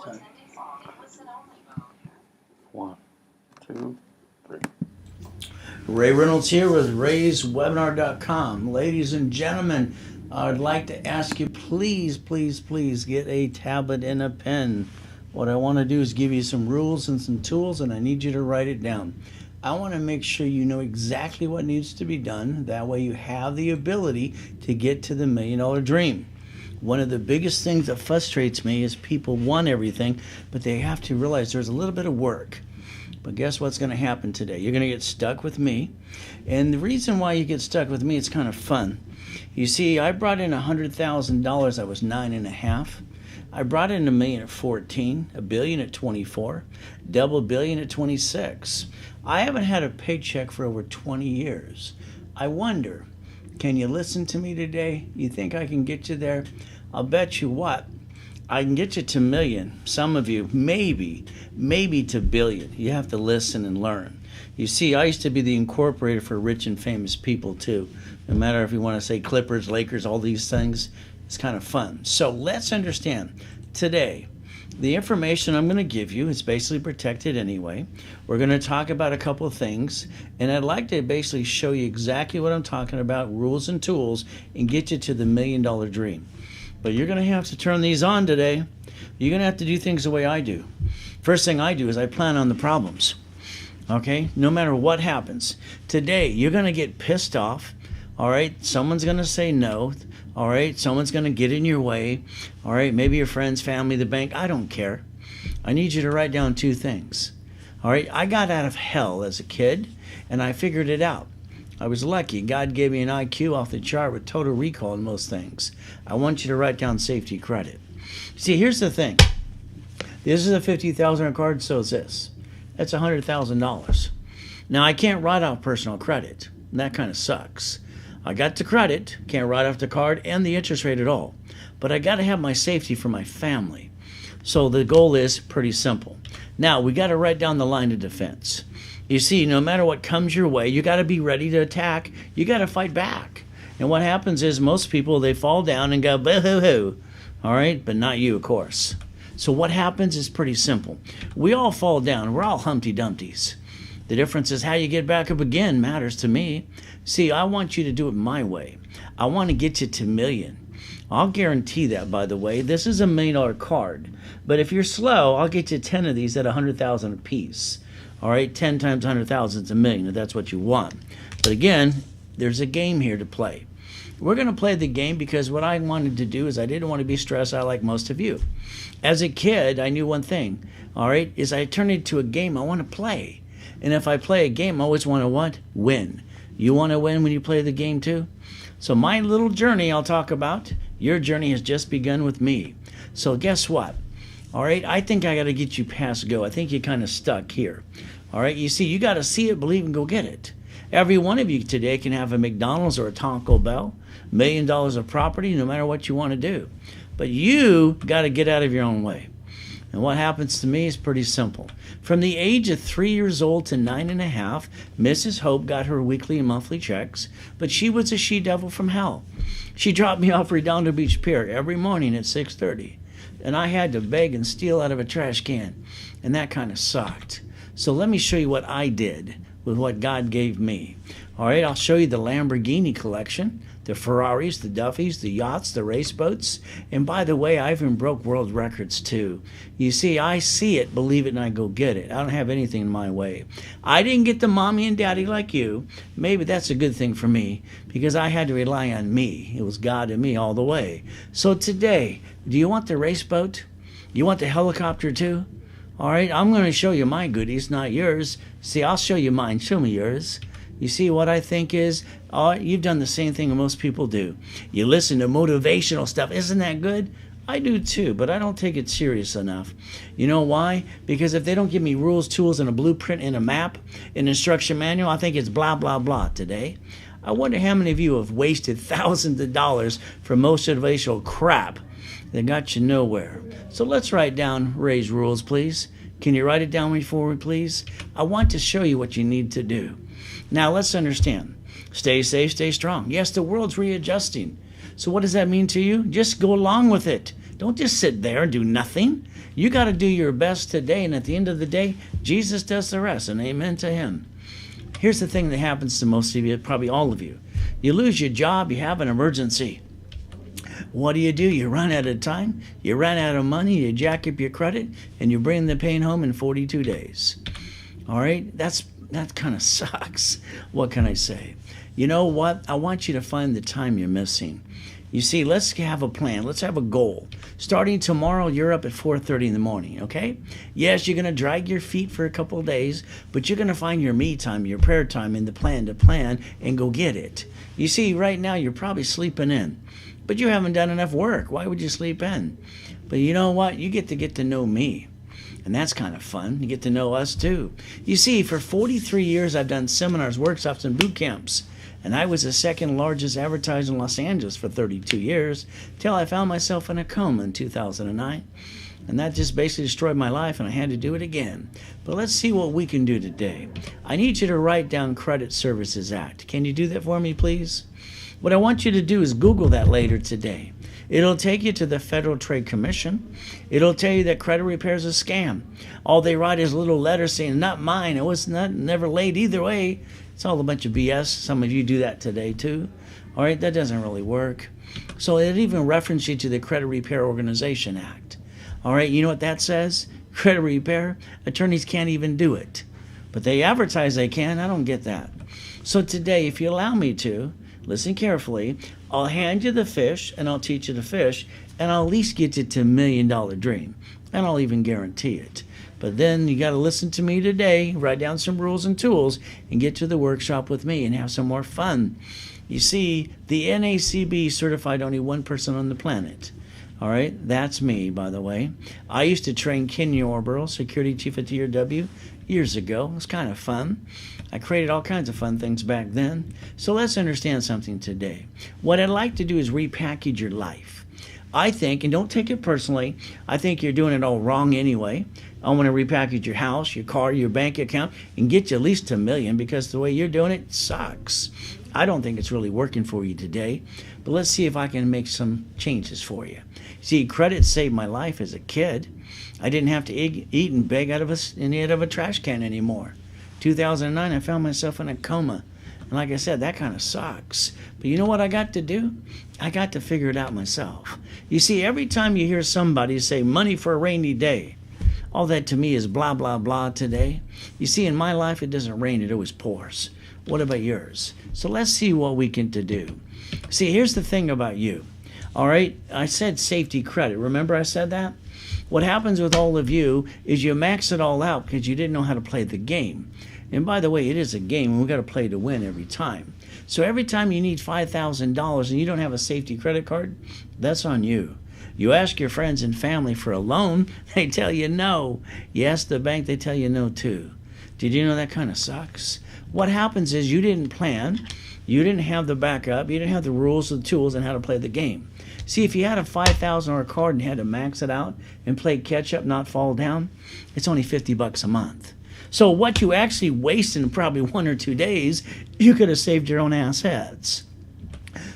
time. 1, 2, 3. Ray Reynolds here with RaysWebinar.com. Ladies and gentlemen, I'd like to ask you, please get a tablet and a pen. What I want to do is give you some rules and some tools, and I need you to write it down. I want to make sure you know exactly what needs to be done. That way you have the ability to get to the $1 million dream. One of the biggest things that frustrates me is people want everything, but they have to realize there's a little bit of work. But guess what's going to happen today? You're going to get stuck with me. And the reason why you get stuck with me, it's kind of fun. You see, I brought in $100,000. I was 9.5. I brought in $1 million at 14, $1 billion at 24, double billion at 26. I haven't had a paycheck for over 20 years. I wonder, can you listen to me today? You think I can get you there? I'll bet you what. I can get you to million. Some of you, maybe to billion. You have to listen and learn. You see, I used to be the incorporator for rich and famous people too. No matter if you want to say Clippers, Lakers, all these things, it's kind of fun. So let's understand. Today, the information I'm going to give you is basically protected anyway. We're going to talk about a couple of things, and I'd like to basically show you exactly what I'm talking about, rules and tools, and get you to the $1 million dream. But you're going to have to turn these on today. You're going to have to do things the way I do. First thing I do is I plan on the problems. Okay? No matter what happens. Today, you're going to get pissed off. All right? Someone's going to say no. All right? Someone's going to get in your way. All right? Maybe your friends, family, the bank. I don't care. I need you to write down 2 things. All right? I got out of hell as a kid, and I figured it out. I was lucky. God gave me an IQ off the chart with total recall in most things. I want you to write down safety credit. See, here's the thing. This is a $50,000 card, so is this. That's $100,000. Now, I can't write off personal credit. That kind of sucks. I got the credit, can't write off the card, and the interest rate at all. But I got to have my safety for my family. So the goal is pretty simple. Now, we got to write down the line of defense. You see, no matter what comes your way, you got to be ready to attack. You got to fight back. And what happens is most people, they fall down and go, boo-hoo-hoo. All right? But not you, of course. So what happens is pretty simple. We all fall down. We're all Humpty Dumptys. The difference is how you get back up again matters to me. See, I want you to do it my way. I want to get you to million. I'll guarantee that, by the way. This is a $1 million card. But if you're slow, I'll get you 10 of these at $100,000 a piece. All right, 10 times 100,000 is $1 million, if that's what you want. But again, there's a game here to play. We're going to play the game because what I wanted to do is I didn't want to be stressed out like most of you. As a kid, I knew one thing, all right, is I turn it into a game I want to play. And if I play a game, I always want to what? Win. You want to win when you play the game too? So my little journey I'll talk about, your journey has just begun with me. So guess what? All right, I think I got to get you past go. I think you're kind of stuck here. All right, you see, you got to see it, believe, and go get it. Every one of you today can have a McDonald's or a Taco Bell, $1 million of property, no matter what you want to do. But you got to get out of your own way. And what happens to me is pretty simple. From the age of 3 years old to 9.5, Mrs. Hope got her weekly and monthly checks, but she was a she-devil from hell. She dropped me off Redondo Beach Pier every morning at 6:30. And I had to beg and steal out of a trash can. And that kind of sucked. So let me show you what I did with what God gave me. All right, I'll show you the Lamborghini collection, the Ferraris, the Duffys, the yachts, the race boats. And by the way, I even broke world records too. You see, I see it, believe it, and I go get it. I don't have anything in my way. I didn't get the mommy and daddy like you. Maybe that's a good thing for me because I had to rely on me. It was God and me all the way. So today, do you want the race boat? You want the helicopter too? All right, I'm going to show you my goodies, not yours. See, I'll show you mine. Show me yours. You see, what I think is, you've done the same thing that most people do. You listen to motivational stuff. Isn't that good? I do too, but I don't take it serious enough. You know why? Because if they don't give me rules, tools, and a blueprint and a map, an instruction manual, I think it's blah, blah, blah today. I wonder how many of you have wasted thousands of dollars for motivational crap that got you nowhere. So let's write down Ray's rules, please. Can you write it down for me, please? I want to show you what you need to do. Now, let's understand. Stay safe, stay strong. Yes, the world's readjusting. So what does that mean to you? Just go along with it. Don't just sit there and do nothing. You got to do your best today, and at the end of the day, Jesus does the rest, and amen to him. Here's the thing that happens to most of you, probably all of you. You lose your job, you have an emergency. What do? You run out of time, you run out of money, you jack up your credit, and you bring the pain home in 42 days. All right? That kind of sucks. What can I say? You know what? I want you to find the time you're missing. You see, let's have a plan. Let's have a goal. Starting tomorrow, you're up at 4:30 in the morning, okay? Yes, you're going to drag your feet for a couple of days, but you're going to find your me time, your prayer time, and the plan to plan and go get it. You see, right now, you're probably sleeping in, but you haven't done enough work. Why would you sleep in? But you know what? You get to know me. And that's kind of fun. You get to know us too. You see, for 43 years, I've done seminars, workshops, and boot camps. And I was the second largest advertiser in Los Angeles for 32 years, till I found myself in a coma in 2009. And that just basically destroyed my life, and I had to do it again. But let's see what we can do today. I need you to write down Credit Services Act. Can you do that for me, please? What I want you to do is Google that later today. It'll take you to the Federal Trade Commission. It'll tell you that credit repair is a scam. All they write is a little letter saying, not mine, it was never late either way. It's all a bunch of BS. Some of you do that today too. All right, that doesn't really work. So it even references you to the Credit Repair Organization Act. All right, you know what that says? Credit repair, attorneys can't even do it. But they advertise they can. I don't get that. So today, if you allow me to, listen carefully, I'll hand you the fish and I'll teach you to fish, and I'll at least get you to $1 million dream. And I'll even guarantee it. But then you got to listen to me today, write down some rules and tools, and get to the workshop with me and have some more fun. You see, the NACB certified only one person on the planet. All right, that's me, by the way. I used to train Ken Yarborough, security chief at TRW, years ago. It was kind of fun. I created all kinds of fun things back then. So let's understand something today. What I'd like to do is repackage your life. I think, and don't take it personally, I think you're doing it all wrong anyway. I want to repackage your house, your car, your bank account, and get you at least $1 million, because the way you're doing it sucks. I don't think it's really working for you today, but let's see if I can make some changes for you. See, credit saved my life as a kid. I didn't have to eat and beg out of a trash can anymore. 2009, I found myself in a coma. And like I said, that kind of sucks. But you know what I got to do? I got to figure it out myself. You see, every time you hear somebody say money for a rainy day, all that to me is blah, blah, blah today. You see, in my life, it doesn't rain, it always pours. What about yours? So let's see what we can do. See, here's the thing about you. All right, I said safety credit. Remember I said that? What happens with all of you is you max it all out because you didn't know how to play the game. And by the way, it is a game, and we've got to play to win every time. So every time you need $5,000 and you don't have a safety credit card, that's on you. You ask your friends and family for a loan, they tell you no. You ask the bank, they tell you no too. Did you know that kind of sucks? What happens is you didn't plan, you didn't have the backup, you didn't have the rules, the tools, and how to play the game. See, if you had a $5,000 card and had to max it out and play catch up, not fall down, it's only $50 a month. So what you actually wasted in probably 1 or 2 days, you could have saved your own assets.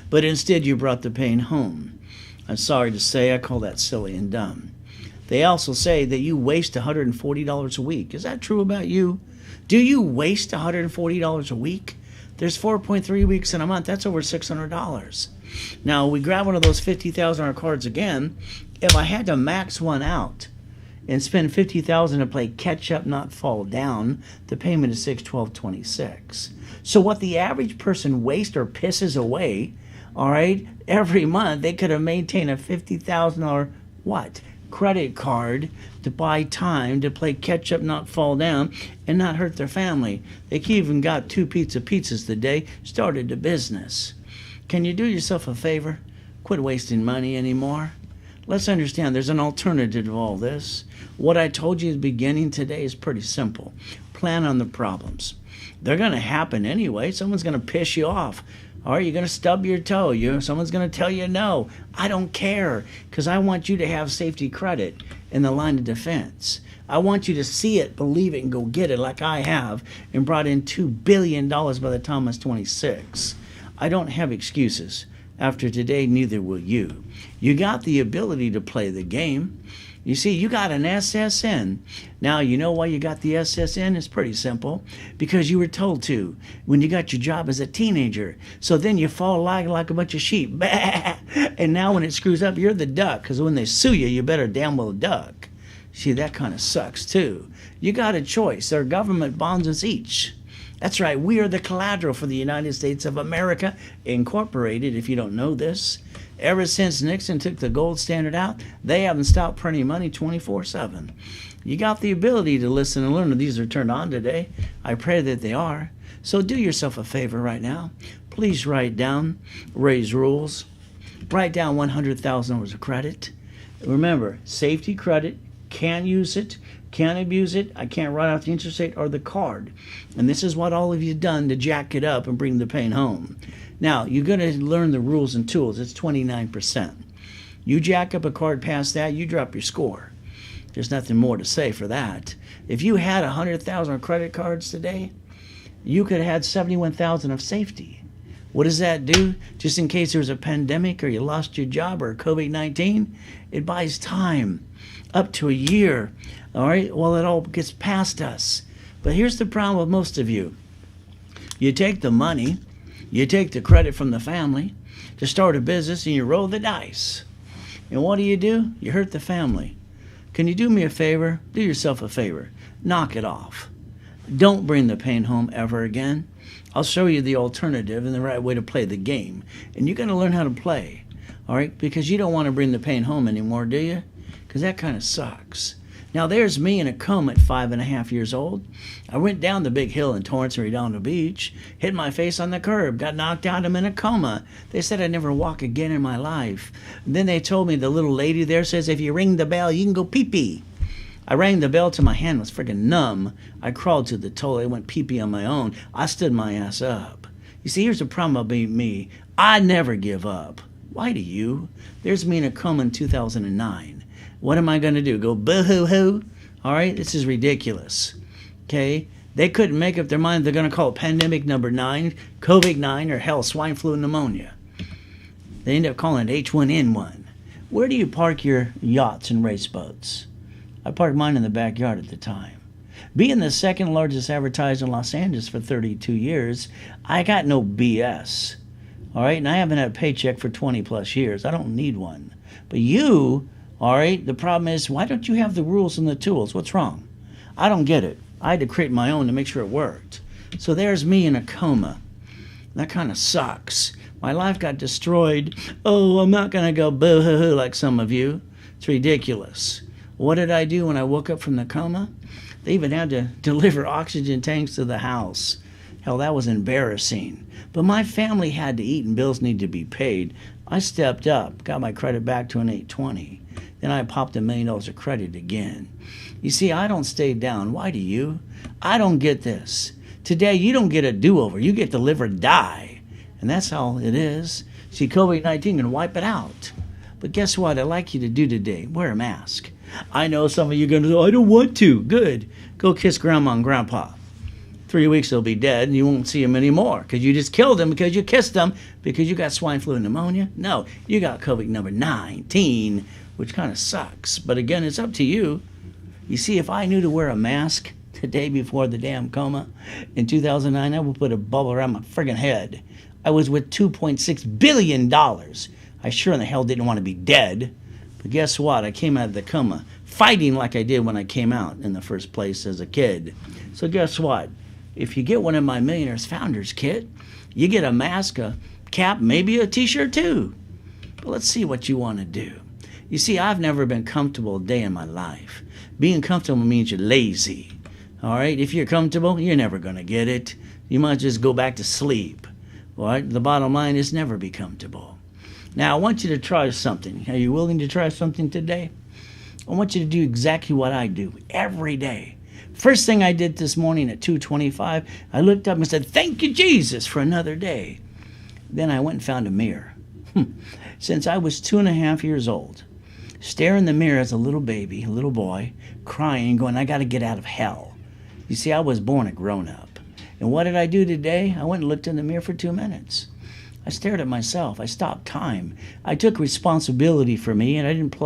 But instead, you brought the pain home. I'm sorry to say, I call that silly and dumb. They also say that you waste $140 a week. Is that true about you? Do you waste $140 a week? There's 4.3 weeks in a month. That's over $600. Now, we grab one of those $50,000 cards again. If I had to max one out and spend $50,000 to play catch up, not fall down, the payment is $612.26. So what the average person wastes or pisses away, all right, every month, they could have maintained a $50,000 what? Credit card to buy time to play catch up, not fall down, and not hurt their family. They even got 2 pizzas the day, started a business. Can you do yourself a favor? Quit wasting money anymore. Let's understand there's an alternative to all this. What I told you at the beginning today is pretty simple. Plan on the problems. They're going to happen anyway. Someone's going to piss you off. Or you're going to stub your toe. Someone's going to tell you no. I don't care, because I want you to have safety credit in the line of defense. I want you to see it, believe it, and go get it like I have, and brought in $2 billion by the time I was 26. I don't have excuses. After today, neither will you. You got the ability to play the game. You see, you got an SSN. Now, you know why you got the SSN? It's pretty simple. Because you were told to when you got your job as a teenager. So then you fall like a bunch of sheep. And now when it screws up, you're the duck. Because when they sue you, you better damn well duck. See, that kind of sucks too. You got a choice. Our government bonds us each. That's right. We are the collateral for the United States of America, Incorporated, if you don't know this. Ever since Nixon took the gold standard out, they haven't stopped printing money 24/7. You got the ability to listen and learn. These are turned on today. I pray that they are. So do yourself a favor right now. Please write down Ray's rules. Write down $100,000 of credit. Remember, safety credit, can't use it, can't abuse it. I can't write out the interest rate or the card. And this is what all of you done to jack it up and bring the pain home. Now, you're going to learn the rules and tools. It's 29%. You jack up a card past that, you drop your score. There's nothing more to say for that. If you had 100,000 credit cards today, you could have had 71,000 of safety. What does that do? Just in case there's a pandemic or you lost your job or COVID-19, it buys time. Up to a year. All right? Well, it all gets past us. But here's the problem with most of you. You take the money, you take the credit from the family to start a business, and you roll the dice. And what do? You hurt the family. Can you do me a favor? Do yourself a favor. Knock it off. Don't bring the pain home ever again. I'll show you the alternative and the right way to play the game. And you're going to learn how to play. All right? Because you don't want to bring the pain home anymore, do you? Because that kind of sucks. Now, there's me in a coma at 5.5 years old. I went down the big hill in Torrance and Redondo Beach, hit my face on the curb, got knocked out, I'm in a coma. They said I'd never walk again in my life. And then they told me the little lady there says, if you ring the bell, you can go pee-pee. I rang the bell till my hand was friggin' numb. I crawled to the toilet, went pee-pee on my own. I stood my ass up. You see, here's the problem about me. I never give up. Why do you? There's me in a coma in 2009. What am I going to do? Go boo-hoo-hoo? All right? This is ridiculous. Okay? They couldn't make up their mind they're going to call it pandemic number 9, COVID-9, or hell, swine flu and pneumonia. They end up calling it H1N1. Where do you park your yachts and race boats? I parked mine in the backyard at the time. Being the second largest advertiser in Los Angeles for 32 years, I got no BS. All right? And I haven't had a paycheck for 20 plus years. I don't need one. But you... All right, the problem is, why don't you have the rules and the tools? What's wrong? I don't get it. I had to create my own to make sure it worked. So there's me in a coma. That kind of sucks. My life got destroyed. Oh, I'm not going to go boo-hoo-hoo like some of you. It's ridiculous. What did I do when I woke up from the coma? They even had to deliver oxygen tanks to the house. Hell, that was embarrassing. But my family had to eat and bills needed to be paid. I stepped up, got my credit back to an 820. Then I popped $1 million of credit again. You see, I don't stay down. Why do you? I don't get this. Today, you don't get a do-over. You get to live or die. And that's how it is. See, COVID-19 can wipe it out. But guess what I'd like you to do today? Wear a mask. I know some of you are going to go, I don't want to. Good. Go kiss Grandma and Grandpa. 3 weeks they'll be dead and you won't see them anymore because you just killed them because you kissed them because you got swine flu and pneumonia. No, you got COVID number 19, which kind of sucks. But again, it's up to you. You see, if I knew to wear a mask the day before the damn coma in 2009, I would put a bubble around my friggin' head. I was with $2.6 billion. I sure in the hell didn't want to be dead. But guess what? I came out of the coma fighting like I did when I came out in the first place as a kid. So guess what? If you get one of my Millionaires Founders kit, you get a mask, a cap, maybe a t-shirt too. But let's see what you want to do. You see, I've never been comfortable a day in my life. Being comfortable means you're lazy. All right? If you're comfortable, you're never going to get it. You might just go back to sleep. All right? The bottom line is never be comfortable. Now, I want you to try something. Are you willing to try something today? I want you to do exactly what I do every day. First thing I did this morning at 2:25, I looked up and said, thank you, Jesus, for another day. Then I went and found a mirror. Since I was 2.5 years old, stare in the mirror as a little baby, a little boy, crying, going, I got to get out of hell. You see, I was born a grown-up. And what did I do today? I went and looked in the mirror for 2 minutes. I stared at myself. I stopped time. I took responsibility for me, and I didn't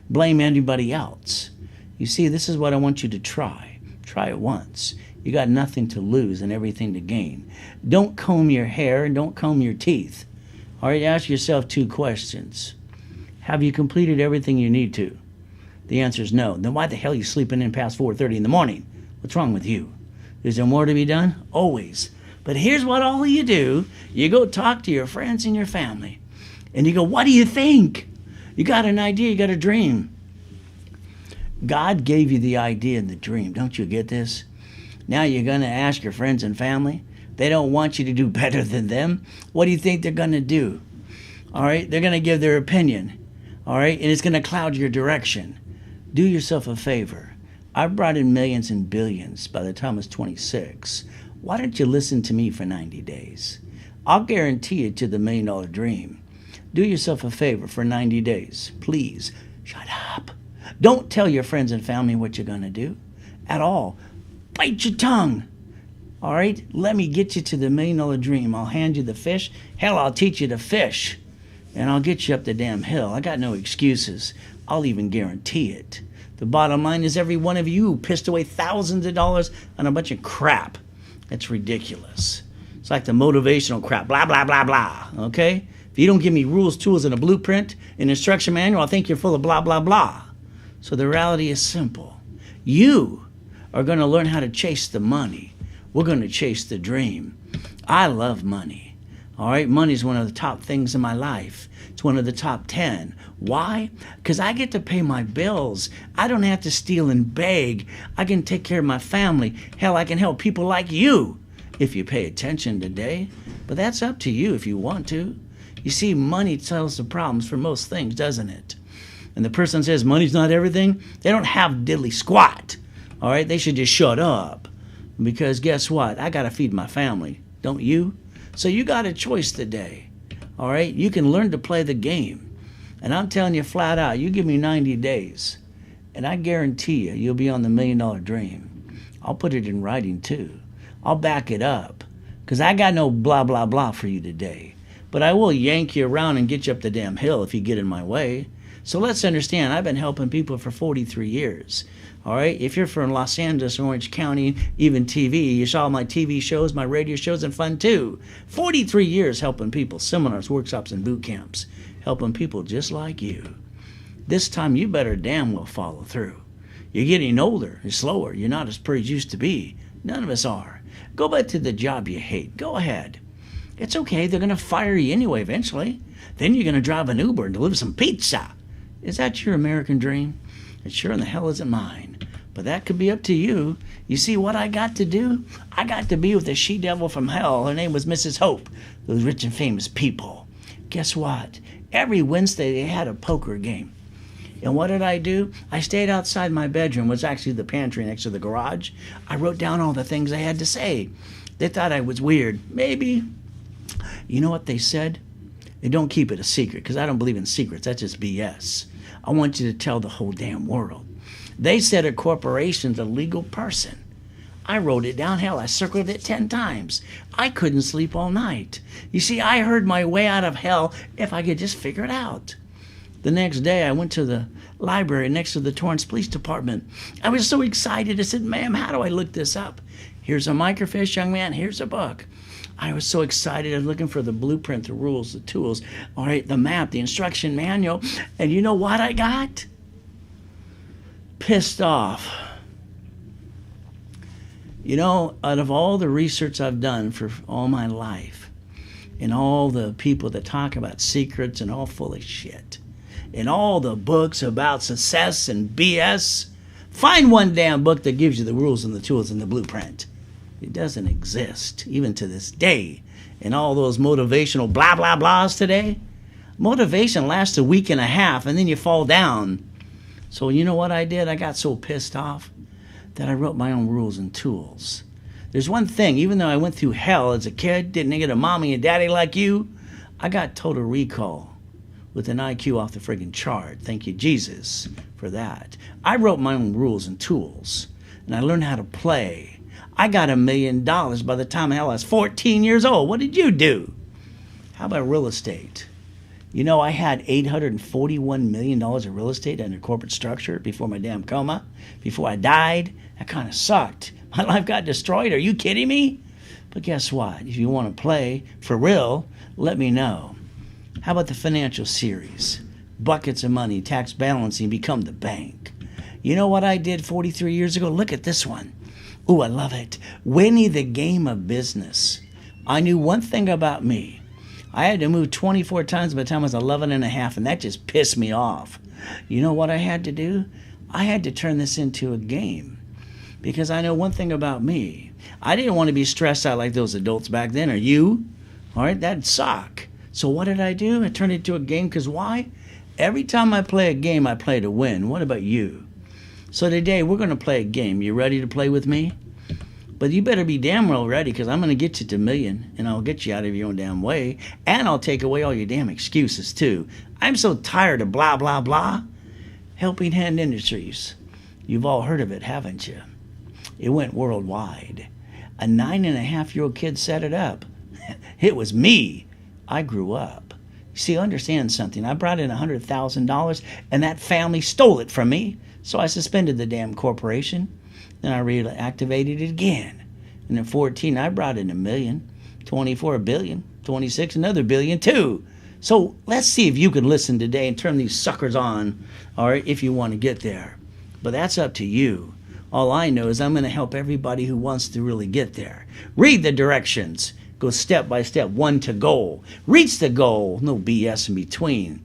blame anybody else. You see, this is what I want you to try. Try it once. You got nothing to lose and everything to gain. Don't comb your hair and don't comb your teeth. All right, ask yourself 2 questions. Have you completed everything you need to? The answer is no. Then why the hell are you sleeping in past 4:30 in the morning? What's wrong with you? Is there more to be done? Always. But here's what all you do. You go talk to your friends and your family. And you go, what do you think? You got an idea, you got a dream. God gave you the idea and the dream. Don't you get this? Now you're going to ask your friends and family. They don't want you to do better than them. What do you think they're going to do? All right, they're going to give their opinion. All right, and it's going to cloud your direction. Do yourself a favor. I brought in millions and billions by the time I was 26. Why don't you listen to me for 90 days? I'll guarantee you to the $1 million dream. Do yourself a favor for 90 days. Please, shut up. Don't tell your friends and family what you're going to do at all. Bite your tongue. All right? Let me get you to the $1 million dream. I'll hand you the fish. Hell, I'll teach you to fish. And I'll get you up the damn hill. I got no excuses. I'll even guarantee it. The bottom line is every one of you pissed away thousands of dollars on a bunch of crap. That's ridiculous. It's like the motivational crap. Blah, blah, blah, blah. Okay? If you don't give me rules, tools, and a blueprint, an instruction manual, I think you're full of blah, blah, blah. So the reality is simple. You are going to learn how to chase the money. We're going to chase the dream. I love money. All right? Money is one of the top things in my life. It's one of the top 10. Why? Because I get to pay my bills. I don't have to steal and beg. I can take care of my family. Hell, I can help people like you if you pay attention today. But that's up to you if you want to. You see, money solves the problems for most things, doesn't it? And the person says money's not everything, they don't have diddly squat. All right? They should just shut up. Because guess what? I got to feed my family. Don't you? So you got a choice today. All right? You can learn to play the game. And I'm telling you flat out, you give me 90 days, and I guarantee you, you'll be on the $1 million dream. I'll put it in writing too. I'll back it up. Because I got no blah, blah, blah for you today. But I will yank you around and get you up the damn hill if you get in my way. So let's understand, I've been helping people for 43 years. All right? If you're from Los Angeles, Orange County, even TV, you saw my TV shows, my radio shows, and fun too. 43 years helping people, seminars, workshops, and boot camps. Helping people just like you. This time you better damn well follow through. You're getting older, you're slower, you're not as pretty as you used to be. None of us are. Go back to the job you hate. Go ahead. It's okay, they're going to fire you anyway eventually. Then you're going to drive an Uber and deliver some pizza. Is that your American dream? It sure in the hell isn't mine. But that could be up to you. You see what I got to do? I got to be with the she-devil from hell. Her name was Mrs. Hope. Those rich and famous people. Guess what? Every Wednesday they had a poker game. And what did I do? I stayed outside my bedroom, was actually the pantry next to the garage. I wrote down all the things I had to say. They thought I was weird. Maybe. You know what they said? They don't keep it a secret, because I don't believe in secrets. That's just BS. I want you to tell the whole damn world. They said a corporation's a legal person. I wrote it down. Hell, I circled it 10 times. I couldn't sleep all night. You see, I heard my way out of hell if I could just figure it out. The next day, I went to the library next to the Torrance Police Department. I was so excited. I said, ma'am, how do I look this up? Here's a microfiche, young man. Here's a book. I was so excited. I was looking for the blueprint, the rules, the tools, all right, the map, the instruction manual. And you know what I got? Pissed off. You know, out of all the research I've done for all my life, and all the people that talk about secrets and all full of shit, and all the books about success and BS, find one damn book that gives you the rules and the tools and the blueprint. It doesn't exist, even to this day. And all those motivational blah, blah, blahs today, motivation lasts a week and a half, and then you fall down. So you know what I did? I got so pissed off that I wrote my own rules and tools. There's one thing, even though I went through hell as a kid, didn't get a mommy and daddy like you, I got total recall with an IQ off the friggin' chart. Thank you, Jesus, for that. I wrote my own rules and tools, and I learned how to play. I got $1 million by the time hell I was 14 years old. What did you do? How about real estate? You know, I had $841 million of real estate under corporate structure before my damn coma, before I died. That kind of sucked. My life got destroyed. Are you kidding me? But guess what? If you want to play for real, let me know. How about the financial series? Buckets of money, tax balancing, become the bank. You know what I did 43 years ago? Look at this one. Ooh, I love it. Winning the game of business. I knew one thing about me. I had to move 24 times by the time I was 11 and a half, and that just pissed me off. You know what I had to do? I had to turn this into a game. Because I know one thing about me. I didn't want to be stressed out like those adults back then, or you. All right, that'd suck. So what did I do? I turned it into a game, because why? Every time I play a game, I play to win. What about you? So today, we're going to play a game. You ready to play with me? But you better be damn well ready, because I'm going to get you to $1 million, and I'll get you out of your own damn way, and I'll take away all your damn excuses, too. I'm so tired of blah, blah, blah. Helping Hand Industries. You've all heard of it, haven't you? It went worldwide. A 9.5-year-old kid set it up. It was me. I grew up. See, understand something. I brought in $100,000, and that family stole it from me, so I suspended the damn corporation. Then I reactivated it again. And in 14, I brought in $1 million, 24 $1 billion, 26 another $1 billion too. So let's see if you can listen today and turn these suckers on, all right, if you want to get there. But that's up to you. All I know is I'm going to help everybody who wants to really get there. Read the directions. Go step by step, one to goal. Reach the goal. No BS in between.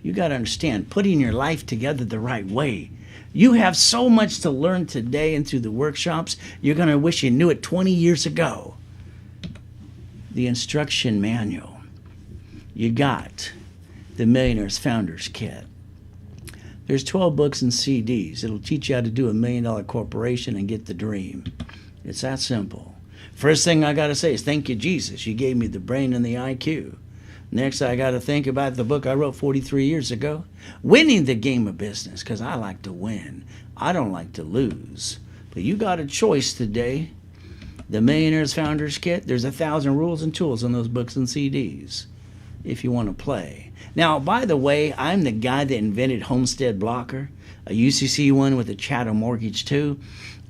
You got to understand, putting your life together the right way. You have so much to learn today and through the workshops, you're going to wish you knew it 20 years ago. The instruction manual. You got the Millionaire's Founders Kit. There's 12 books and CDs. It'll teach you how to do $1 million corporation and get the dream. It's that simple. First thing I got to say is thank you, Jesus. You gave me the brain and the IQ. Next, I got to think about the book I wrote 43 years ago, Winning the Game of Business, because I like to win. I don't like to lose. But you got a choice today. The Millionaire's Founders Kit, there's 1,000 rules and tools in those books and CDs if you want to play. Now, by the way, I'm the guy that invented Homestead Blocker, a UCC one with a chattel mortgage too.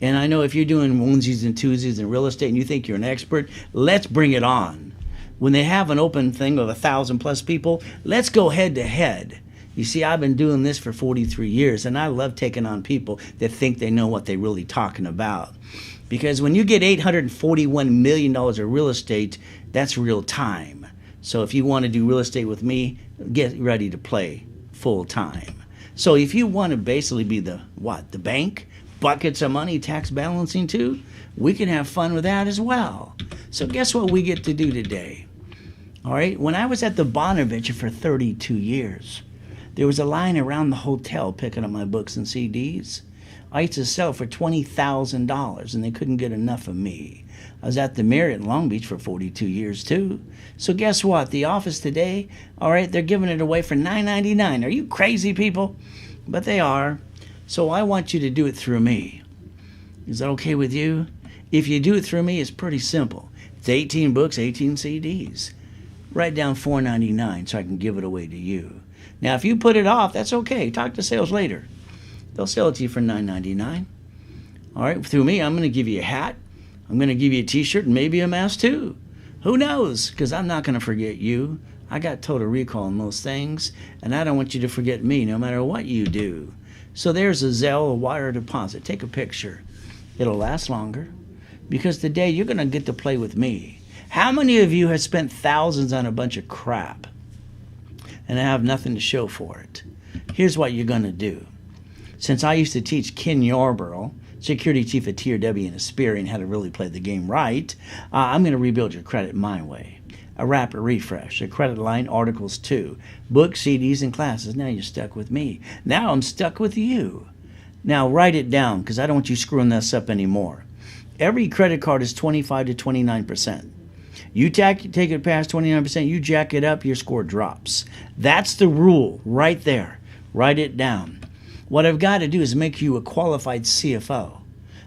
And I know if you're doing onesies and twosies in real estate and you think you're an expert, let's bring it on. When they have an open thing of 1,000+ people, let's go head to head. You see, I've been doing this for 43 years, and I love taking on people that think they know what they're really talking about. Because when you get $841 million of real estate, that's real time. So if you want to do real estate with me, get ready to play full time. So if you want to basically be the bank, buckets of money, tax balancing too, we can have fun with that as well. So guess what we get to do today? All right, when I was at the Bonaventure for 32 years, there was a line around the hotel picking up my books and CDs. I used to sell for $20,000, and they couldn't get enough of me. I was at the Marriott in Long Beach for 42 years, too. So guess what? The office today, all right, they're giving it away for $9.99. Are you crazy, people? But they are. So I want you to do it through me. Is that okay with you? If you do it through me, it's pretty simple. It's 18 books, 18 CDs. Write down $4.99 so I can give it away to you. Now, if you put it off, that's okay. Talk to sales later. They'll sell it to you for $9.99. All right, through me, I'm going to give you a hat. I'm going to give you a T-shirt and maybe a mask too. Who knows? Because I'm not going to forget you. I got total recall on most things, and I don't want you to forget me no matter what you do. So there's a Zelle, a wire deposit. Take a picture. It'll last longer because today you're going to get to play with me. How many of you have spent thousands on a bunch of crap and have nothing to show for it? Here's what you're going to do. Since I used to teach Ken Yarborough, security chief at TRW and Aspiring, how to really play the game right, I'm going to rebuild your credit my way. A rapid refresh, a credit line, articles too, books, CDs, and classes. Now you're stuck with me. Now I'm stuck with you. Now write it down because I don't want you screwing this up anymore. Every credit card is 25 to 29%. You take it past 29%, you jack it up, your score drops. That's the rule right there. Write it down. What I've got to do is make you a qualified CFO,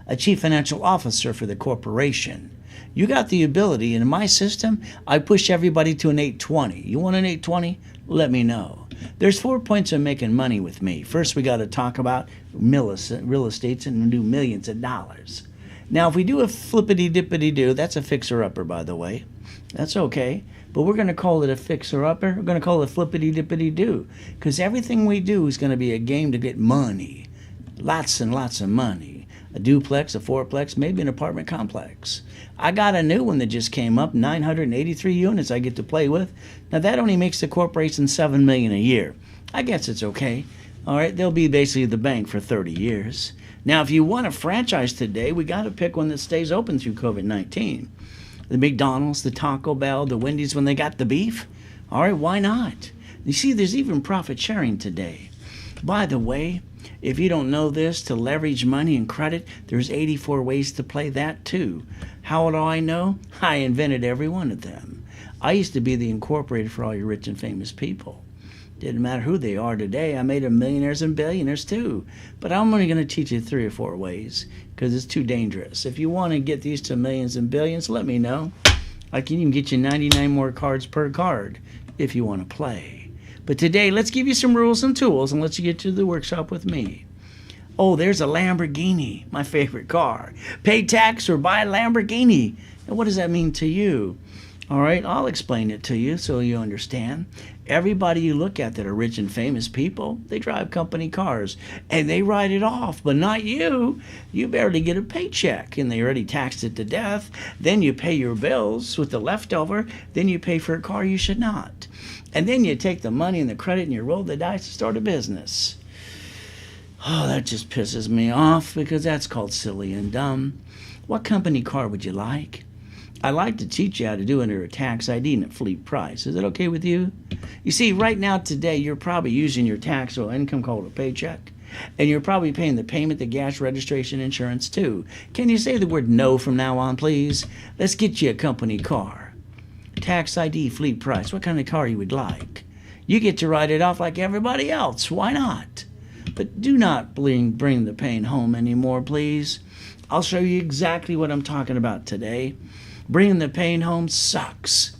a chief financial officer for the corporation. You got the ability. In my system, I push everybody to an 820. You want an 820? Let me know. There's 4 points of making money with me. First, we got to talk about real estate and do millions of dollars. Now, if we do a flippity-dippity-do, that's a fixer-upper, by the way. That's okay. But we're going to call it a fixer-upper. We're going to call it flippity-dippity-do. Because everything we do is going to be a game to get money. Lots and lots of money. A duplex, a fourplex, maybe an apartment complex. I got a new one that just came up, 983 units I get to play with. Now, that only makes the corporation $7 million a year. I guess it's okay. All right, they'll be basically the bank for 30 years. Now, if you want a franchise today, we got to pick one that stays open through COVID-19. The McDonald's, the Taco Bell, the Wendy's when they got the beef. All right, why not? You see, there's even profit sharing today. By the way, if you don't know this, to leverage money and credit, there's 84 ways to play that too. How do I know? I invented every one of them. I used to be the incorporator for all your rich and famous people. Didn't matter who they are today. I made them millionaires and billionaires too. But I'm only going to teach you 3 or 4 ways because it's too dangerous. If you want to get these to millions and billions, let me know. I can even get you 99 more cards per card if you want to play. But today, let's give you some rules and tools and let you get to the workshop with me. Oh, there's a Lamborghini, my favorite car. Pay tax or buy a Lamborghini. And what does that mean to you? All right, I'll explain it to you so you understand. Everybody you look at that are rich and famous people, they drive company cars and they write it off, but not you. You barely get a paycheck and they already taxed it to death. Then you pay your bills with the leftover. Then you pay for a car you should not. And then you take the money and the credit and you roll the dice to start a business. Oh, that just pisses me off because that's called silly and dumb. What company car would you like? I like to teach you how to do it under a tax ID and a fleet price. Is that okay with you? You see, right now today, you're probably using your taxable income called a paycheck. And you're probably paying the payment, the gas registration, insurance too. Can you say the word no from now on, please? Let's get you a company car. Tax ID, fleet price. What kind of car you would like? You get to write it off like everybody else. Why not? But do not bring the pain home anymore, please. I'll show you exactly what I'm talking about today. Bringing the pain home sucks.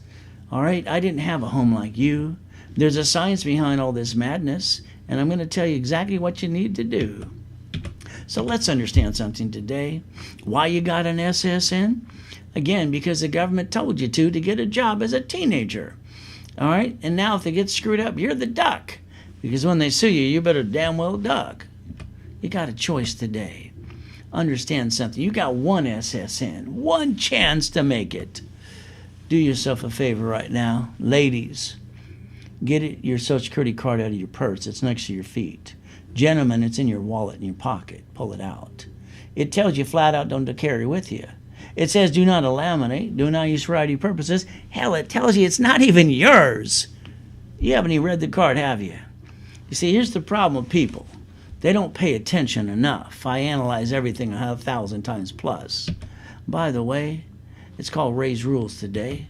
All right? I didn't have a home like you. There's a science behind all this madness, and I'm going to tell you exactly what you need to do. So let's understand something today. Why you got an SSN? Again, because the government told you to get a job as a teenager. All right? And now if they get screwed up, you're the duck. Because when they sue you, you better damn well duck. You got a choice today. Understand something. You got one SSN, one chance to make it. Do yourself a favor right now. Ladies, get your Social Security card out of your purse. It's next to your feet. Gentlemen, it's in your wallet, in your pocket. Pull it out. It tells you flat out don't to carry with you. It says do not laminate, do not use for ID purposes. Hell, it tells you it's not even yours. You haven't even read the card, have you? You see, here's the problem with people. They don't pay attention enough. I analyze everything 1,000 times plus. By the way, it's called Raise Rules today,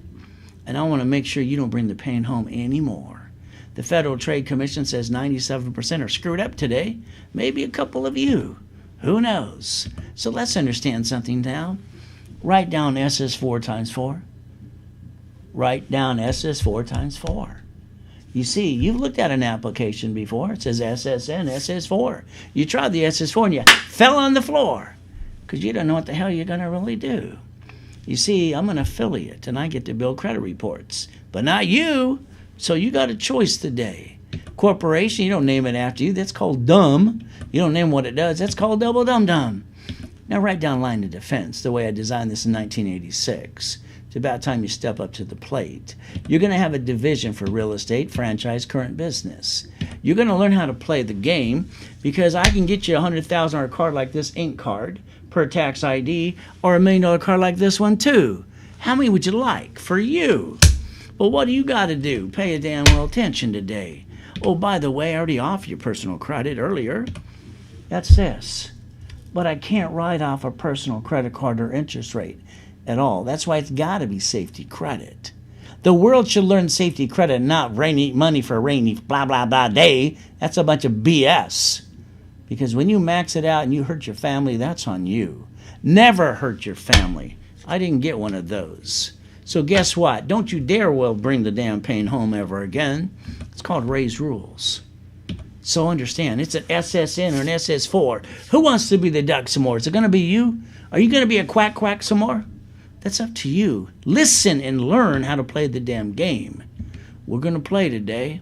and I want to make sure you don't bring the pain home anymore. The Federal Trade Commission says 97% are screwed up today. Maybe a couple of you. Who knows? So let's understand something now. Write down SS4 times 4. Write down SS4 times 4. You see, you've looked at an application before. It says SSN, SS4. You tried the SS4 and you fell on the floor because you don't know what the hell you're going to really do. You see, I'm an affiliate and I get to build credit reports, but not you. So you got a choice today. Corporation, you don't name it after you. That's called dumb. You don't name what it does. That's called double dum-dum. Now write down line of defense the way I designed this in 1986. It's about time you step up to the plate. You're going to have a division for real estate, franchise, current business. You're going to learn how to play the game because I can get you a $100,000 card like this ink card per tax ID or $1 million card like this one too. How many would you like for you? Well, what do you got to do? Pay a damn well attention today. Oh, by the way, I already offered you personal credit earlier. That's this. But I can't write off a personal credit card or interest rate at all. That's why it's got to be safety credit. The world should learn safety credit, not rainy money for a rainy blah, blah, blah day. That's a bunch of BS. Because when you max it out and you hurt your family, that's on you. Never hurt your family. I didn't get one of those. So guess what? Don't you dare bring the damn pain home ever again. It's called Ray's Rules. So understand, it's an SSN or an SS4. Who wants to be the duck some more? Is it going to be you? Are you going to be a quack some more? That's up to you. Listen and learn how to play the damn game. We're going to play today.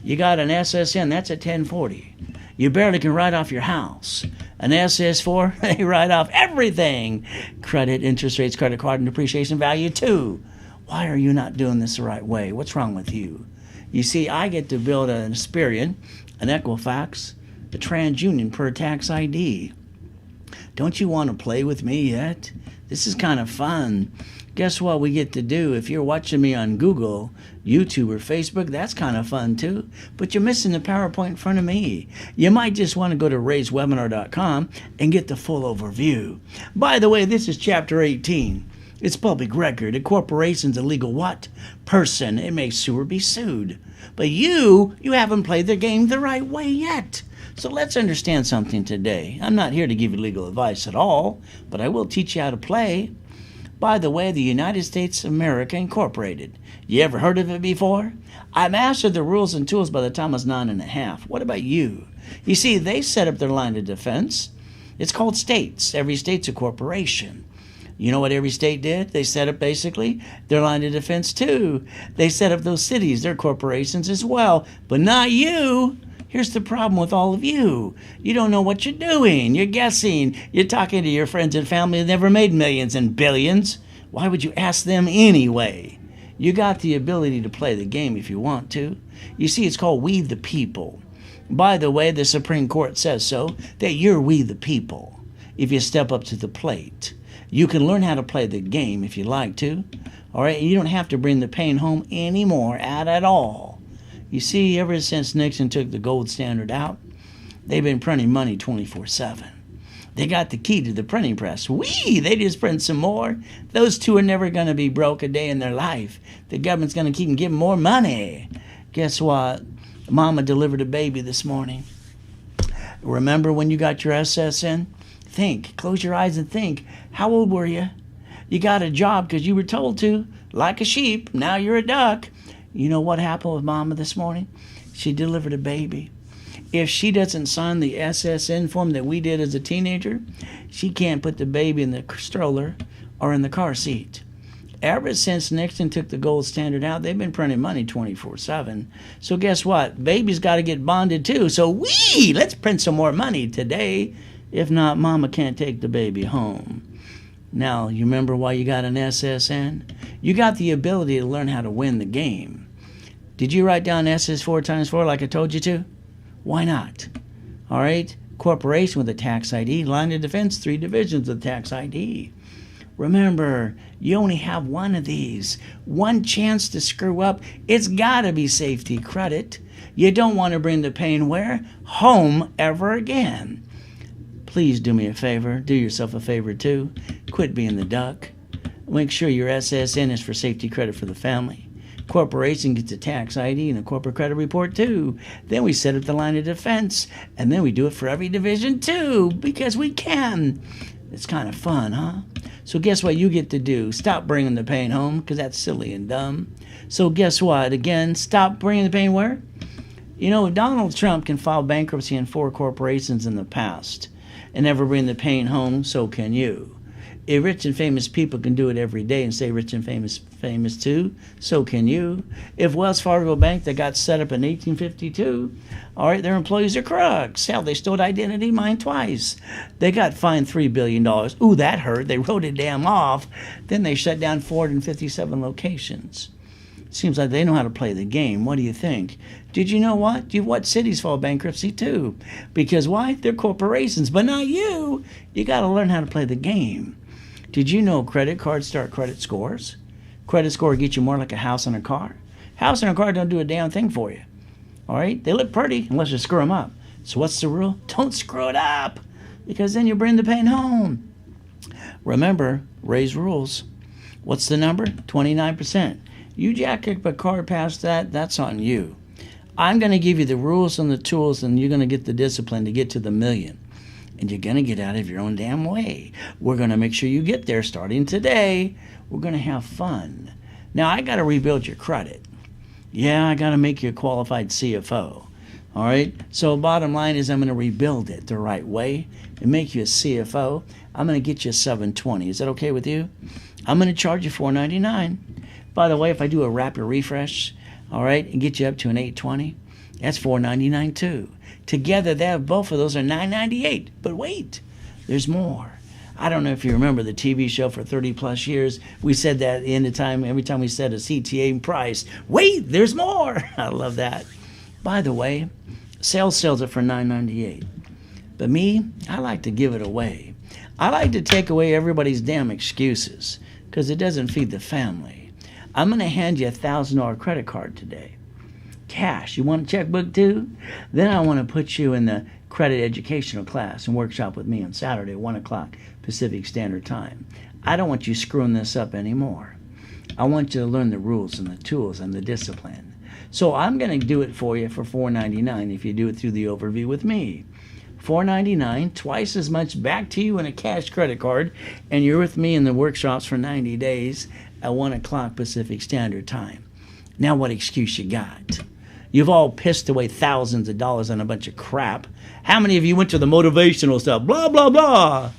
You got an SSN, that's a 1040. You barely can write off your house. An SS4, they write off everything. Credit, interest rates, credit card, and depreciation value too. Why are you not doing this the right way? What's wrong with you? You see, I get to build an Experian, an Equifax, a TransUnion per tax ID. Don't you want to play with me yet? This is kind of fun. Guess what we get to do? If you're watching me on Google, YouTube, or Facebook, that's kind of fun too. But you're missing the PowerPoint in front of me. You might just want to go to rayswebinar.com and get the full overview. By the way, this is Chapter 18. It's public record. A corporation's a legal what? Person. It may sue or be sued. But you haven't played the game the right way yet. So let's understand something today. I'm not here to give you legal advice at all, but I will teach you how to play. By the way, the United States of America Incorporated. You ever heard of it before? I mastered the rules and tools by the time I was 9.5. What about you? You see, they set up their line of defense. It's called states. Every state's a corporation. You know what every state did? They set up basically their line of defense too. They set up those cities, their corporations as well. But not you. Here's the problem with all of you. You don't know what you're doing. You're guessing. You're talking to your friends and family that never made millions and billions. Why would you ask them anyway? You got the ability to play the game if you want to. You see, it's called We the People. By the way, the Supreme Court says so, that you're we the people if you step up to the plate. You can learn how to play the game if you like to. All right, you don't have to bring the pain home anymore at all. You see, ever since Nixon took the gold standard out, they've been printing money 24/7. They got the key to the printing press. They just print some more. Those two are never going to be broke a day in their life. The government's going to keep giving more money. Guess what? Mama delivered a baby this morning. Remember when you got your SSN? Think. Close your eyes and think. How old were you? You got a job because you were told to. Like a sheep. Now you're a duck. You know what happened with Mama this morning? She delivered a baby. If she doesn't sign the SSN form that we did as a teenager, she can't put the baby in the stroller or in the car seat. Ever since Nixon took the gold standard out, they've been printing money 24/7. So guess what? Baby's got to get bonded too. So let's print some more money today. If not, Mama can't take the baby home. Now, you remember why you got an SSN? You got the ability to learn how to win the game. Did you write down SS4 times 4 like I told you to? Why not? All right? Corporation with a tax ID, line of defense, 3 divisions of tax ID. Remember, you only have one of these. One chance to screw up. It's got to be safety credit. You don't want to bring the pain where? Home ever again. Please do me a favor. Do yourself a favor too. Quit being the duck. Make sure your SSN is for safety credit for the family. Corporation gets a tax ID and a corporate credit report too. Then we set up the line of defense. And then we do it for every division too. Because we can. It's kind of fun, huh? So guess what you get to do? Stop bringing the pain home, because that's silly and dumb. So guess what? Again, stop bringing the pain where? You know, Donald Trump can file bankruptcy in 4 corporations in the past and never bring the pain home, so can you. If rich and famous people can do it every day and stay rich and famous too, so can you. If Wells Fargo Bank that got set up in 1852, all right, their employees are crooks. Hell, they stole identity mine twice. They got fined $3 billion. Ooh, that hurt. They wrote it damn off. Then they shut down 457 locations. Seems like they know how to play the game. What do you think? Did you know what? What cities file bankruptcy too? Because why? They're corporations, but not you. You got to learn how to play the game. Did you know credit cards start credit scores? Credit score gets you more like a house and a car. House and a car don't do a damn thing for you. All right? They look pretty unless you screw them up. So what's the rule? Don't screw it up, because then you bring the pain home. Remember, Ray's rules. What's the number? 29%. You jack up a card past that, that's on you. I'm going to give you the rules and the tools, and you're going to get the discipline to get to the million. and you're going to get out of your own damn way. We're going to make sure you get there starting today. We're going to have fun. Now, I got to rebuild your credit. Yeah, I got to make you a qualified CFO. All right? So bottom line is I'm going to rebuild it the right way and make you a CFO. I'm going to get you a 720. Is that okay with you? I'm going to charge you $499. By the way, if I do a rapid refresh, all right, and get you up to an 820, that's $499 too. Together, both of those are $998. But wait, there's more. I don't know if you remember the TV show for 30 plus years. We said that at the end of time, every time we said a CTA price. Wait, there's more. I love that. By the way, sales sells it for $998. But me, I like to give it away. I like to take away everybody's damn excuses because it doesn't feed the family. I'm going to hand you a $1,000 credit card today. Cash. You want a checkbook too? Then I want to put you in the credit educational class and workshop with me on Saturday at 1 o'clock Pacific Standard Time. I don't want you screwing this up anymore. I want you to learn the rules and the tools and the discipline. So I'm going to do it for you for $499 if you do it through the overview with me. $499, twice as much back to you in a cash credit card, and you're with me in the workshops for 90 days at 1 o'clock Pacific Standard Time. Now what excuse you got? You've all pissed away thousands of dollars on a bunch of crap. How many of you went to the motivational stuff? Blah, blah, blah.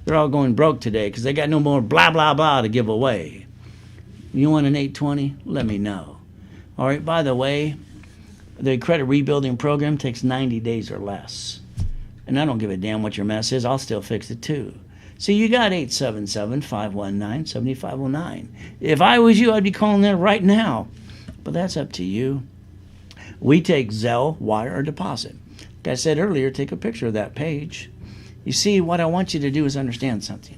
They're all going broke today because they got no more blah, blah, blah to give away. You want an 820? Let me know. All right, by the way, the credit rebuilding program takes 90 days or less. And I don't give a damn what your mess is. I'll still fix it too. So you got 877-519-7509. If I was you, I'd be calling that right now. But that's up to you. We take Zelle, wire, or deposit. Like I said earlier, take a picture of that page. You see, what I want you to do is understand something.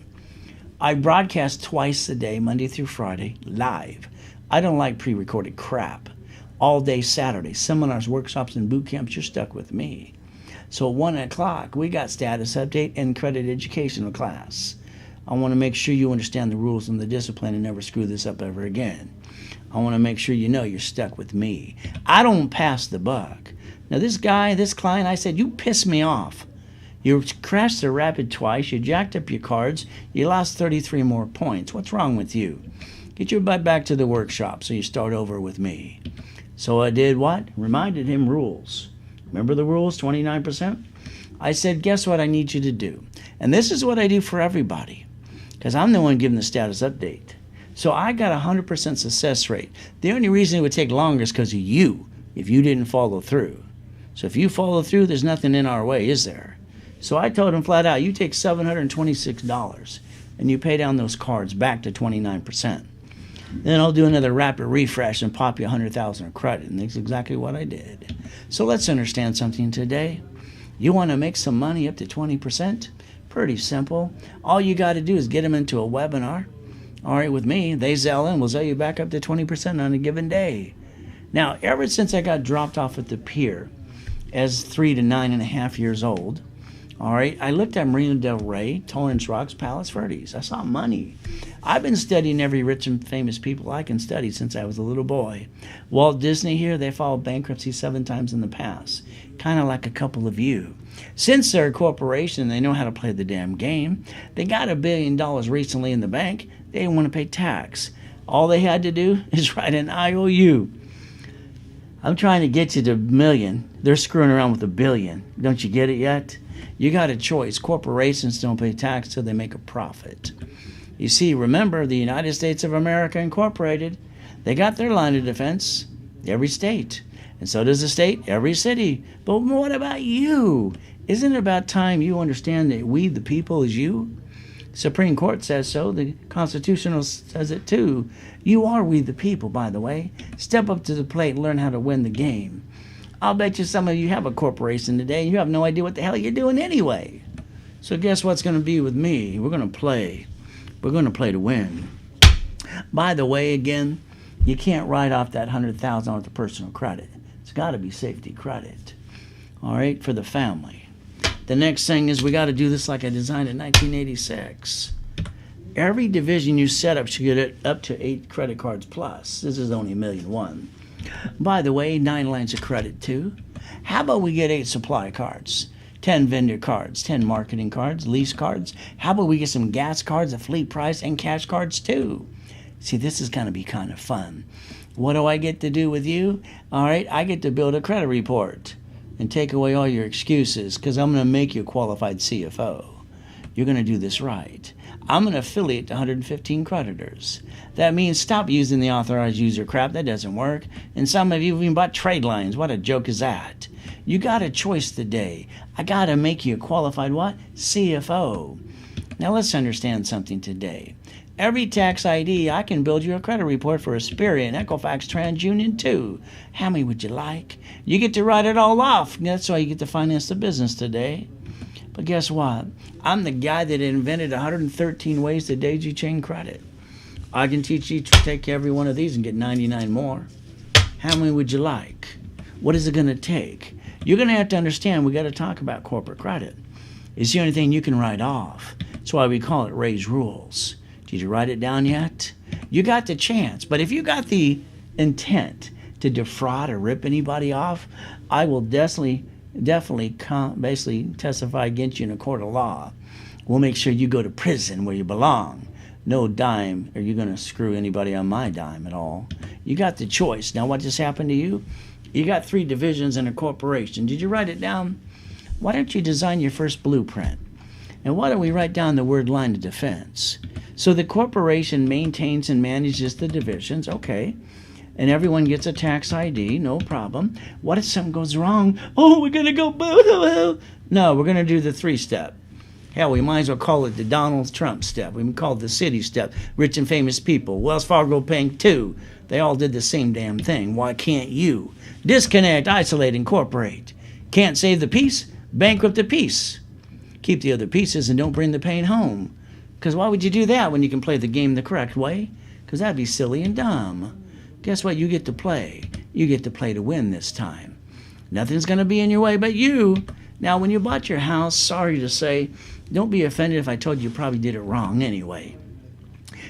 I broadcast twice a day, Monday through Friday, live. I don't like pre-recorded crap. All day Saturday, seminars, workshops, and boot camps, you're stuck with me. So at 1 o'clock, we got status update and credit educational class. I want to make sure you understand the rules and the discipline and never screw this up ever again. I want to make sure you know you're stuck with me. I don't pass the buck. Now this client, I said, you pissed me off. You crashed the rapid twice, you jacked up your cards, you lost 33 more points. What's wrong with you? Get your butt back to the workshop so you start over with me. So I did what? Reminded him rules. Remember the rules, 29%? I said, guess what I need you to do? And this is what I do for everybody, because I'm the one giving the status update. So I got a 100% success rate. The only reason it would take longer is because of you, if you didn't follow through. So if you follow through, there's nothing in our way, is there? So I told him flat out, you take $726 and you pay down those cards back to 29%. Then I'll do another rapid refresh and pop you $100,000 of credit. And that's exactly what I did. So let's understand something today. You want to make some money up to 20%? Pretty simple. All you got to do is get them into a webinar. All right, with me, they Zelle in, we'll sell you back up to 20% on a given day. Now, ever since I got dropped off at the pier as 3 to 9.5 years old, all right, I looked at Marina Del Rey, Torrance Rocks, Palos Verdes. I saw money. I've been studying every rich and famous people I can study since I was a little boy. Walt Disney here, they filed bankruptcy 7 times in the past, kind of like a couple of you. Since they're a corporation, they know how to play the damn game. They got $1 billion recently in the bank. They didn't want to pay tax. All they had to do is write an IOU. I'm trying to get you to $1 million. They're screwing around with $1 billion. Don't you get it yet? You got a choice. Corporations don't pay tax till they make a profit. You see, remember, the United States of America Incorporated, they got their line of defense, every state. And so does the state, every city. But what about you? Isn't it about time you understand that we, the people, is you? Supreme Court says so. The Constitutional says it too. You are we the people, by the way. Step up to the plate and learn how to win the game. I'll bet you some of you have a corporation today and you have no idea what the hell you're doing anyway. So guess what's going to be with me? We're going to play. We're going to play to win. By the way, again, you can't write off that $100,000 worth of personal credit. It's got to be safety credit. All right, for the family. The next thing is we got to do this like I designed in 1986. Every division you set up should get it up to 8 credit cards plus. This is only $1,000,001. By the way, 9 lines of credit too. How about we get 8 supply cards? 10 vendor cards, 10 marketing cards, lease cards. How about we get some gas cards at fleet price and cash cards too? See, this is going to be kind of fun. What do I get to do with you? All right, I get to build a credit report and take away all your excuses because I'm going to make you a qualified CFO. You're going to do this right. I'm going to affiliate to 115 creditors. That means stop using the authorized user crap. That doesn't work. And some of you even bought trade lines. What a joke is that? You got a choice today. I got to make you a qualified what? CFO. Now let's understand something today. Every tax ID, I can build you a credit report for Aspiria and Equifax TransUnion too. How many would you like? You get to write it all off. That's why you get to finance the business today. But guess what? I'm the guy that invented 113 ways to daisy chain credit. I can teach you to take every one of these and get 99 more. How many would you like? What is it going to take? You're going to have to understand we got to talk about corporate credit. It's the only thing you can write off. That's why we call it Ray's Rules. Did you write it down yet? You got the chance. But if you got the intent to defraud or rip anybody off, I will basically testify against you in a court of law. We'll make sure you go to prison where you belong. No dime are you going to screw anybody on my dime at all. You got the choice. Now what just happened to you? You got 3 divisions in a corporation. Did you write it down? Why don't you design your first blueprint? And why don't we write down the word line of defense? So the corporation maintains and manages the divisions, okay, and everyone gets a tax ID, no problem. What if something goes wrong? Oh, we're going to go boo-hoo-hoo. No, we're going to do the 3-step. Hell, we might as well call it the Donald Trump step. We can call it the city step. Rich and famous people. Wells Fargo Bank too. They all did the same damn thing. Why can't you? Disconnect, isolate, incorporate. Can't save the peace? Bankrupt the peace. Keep the other pieces and don't bring the pain home. Because why would you do that when you can play the game the correct way? Because that'd be silly and dumb. Guess what? You get to play. You get to play to win this time. Nothing's going to be in your way but you. Now, when you bought your house, sorry to say, don't be offended if I told you probably did it wrong anyway.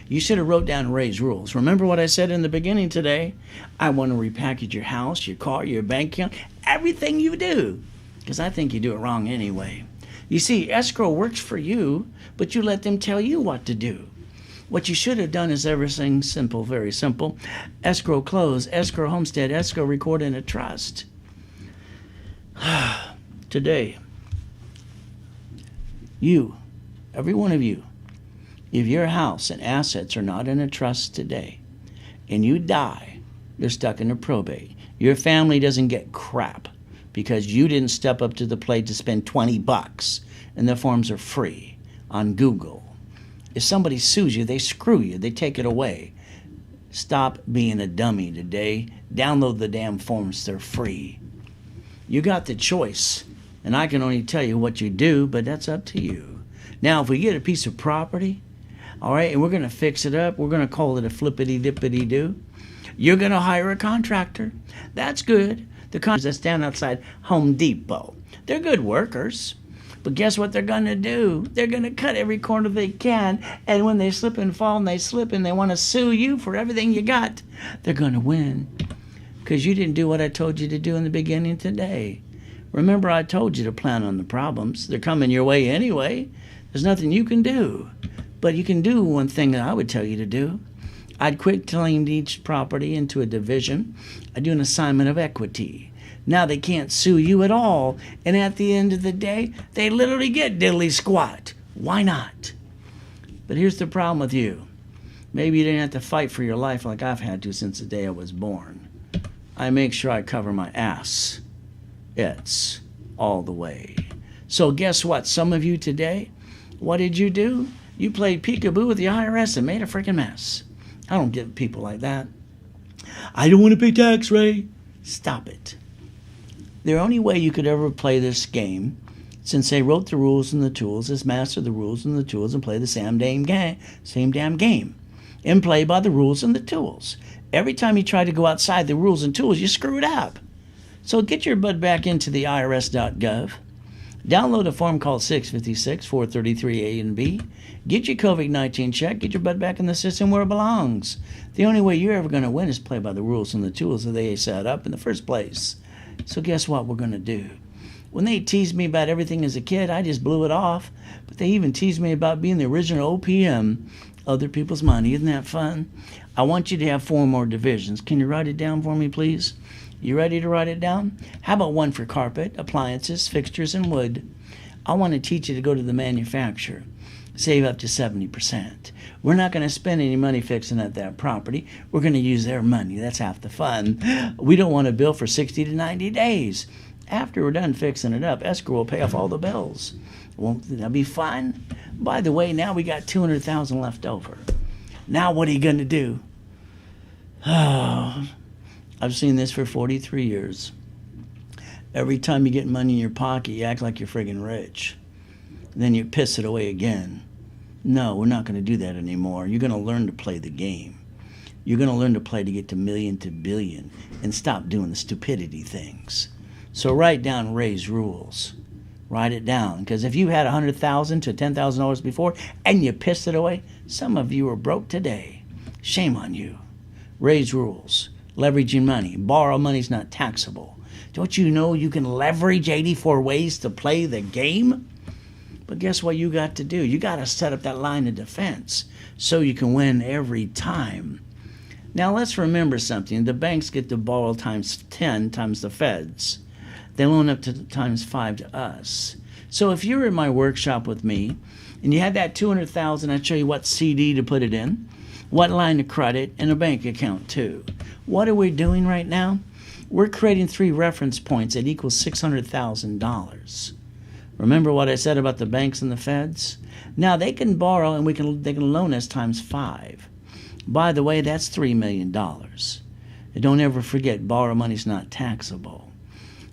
You should have wrote down Ray's Rules. Remember what I said in the beginning today? I want to repackage your house, your car, your bank account, everything you do. Because I think you do it wrong anyway. You see, escrow works for you, but you let them tell you what to do. What you should have done is everything simple, very simple. Escrow close, escrow homestead, escrow record in a trust. Today, you, every one of you, if your house and assets are not in a trust today, and you die, they're stuck in a probate. Your family doesn't get crap because you didn't step up to the plate to spend $20, and the forms are free on Google. If somebody sues you, they screw you. They take it away. Stop being a dummy today. Download the damn forms. They're free. You got the choice, and I can only tell you what you do, but that's up to you. Now, if we get a piece of property, all right, and we're going to fix it up, we're going to call it a flippity-dippity-doo, you're going to hire a contractor. That's good. The contractors that stand outside Home Depot, they're good workers. But guess what they're going to do? They're going to cut every corner they can, and when they slip and fall and they slip and they want to sue you for everything you got, they're going to win. Because you didn't do what I told you to do in the beginning today. Remember, I told you to plan on the problems. They're coming your way anyway. There's nothing you can do. But you can do one thing that I would tell you to do. I'd quit telling each property into a division. I'd do an assignment of equity. Now they can't sue you at all. And at the end of the day, they literally get diddly squat. Why not? But here's the problem with you. Maybe you didn't have to fight for your life like I've had to since the day I was born. I make sure I cover my ass. It's all the way. So guess what? Some of you today, what did you do? You played peekaboo with the IRS and made a freaking mess. I don't get people like that. I don't want to pay tax, Ray. Stop it. The only way you could ever play this game, since they wrote the rules and the tools, is master the rules and the tools and play the same damn game. And play by the rules and the tools. Every time you try to go outside the rules and tools, you screw it up. So get your butt back into the IRS.gov. Download a form called 656 433 A and B. Get your COVID-19 check. Get your butt back in the system where it belongs. The only way you're ever going to win is play by the rules and the tools that they set up in the first place. So guess what we're going to do? When they teased me about everything as a kid, I just blew it off. But they even teased me about being the original OPM, other people's money. Isn't that fun? I want you to have 4 more divisions. Can you write it down for me, please? You ready to write it down? How about 1 for carpet, appliances, fixtures, and wood? I want to teach you to go to the manufacturer. Save up to 70%. We're not going to spend any money fixing up that property. We're going to use their money. That's half the fun. We don't want to bill for 60 to 90 days. After we're done fixing it up, escrow will pay off all the bills. Won't that be fun? By the way, now we got $200,000 left over. Now what are you going to do? Oh, I've seen this for 43 years. Every time you get money in your pocket, you act like you're friggin' rich. Then you piss it away again. No, we're not going to do that anymore. You're going to learn to play the game. You're going to learn to play to get to million to billion and stop doing the stupidity things. So write down Ray's rules. Write it down, because if you had $100,000 to $10,000 before and you pissed it away, some of you are broke today. Shame on you. Ray's rules. Leveraging money. Borrow money's not taxable. Don't you know you can leverage 84 ways to play the game? But guess what you got to do? You got to set up that line of defense so you can win every time. Now let's remember something. The banks get to borrow times 10 times the feds. They loan up to times 5 to us. So if you're in my workshop with me and you had that $200,000, I'd show you what CD to put it in, what line of credit, and a bank account too. What are we doing right now? We're creating 3 reference points that equal $600,000. Remember what I said about the banks and the feds? Now they can borrow and they can loan us times 5. By the way, that's $3 million. And don't ever forget, borrow money's not taxable.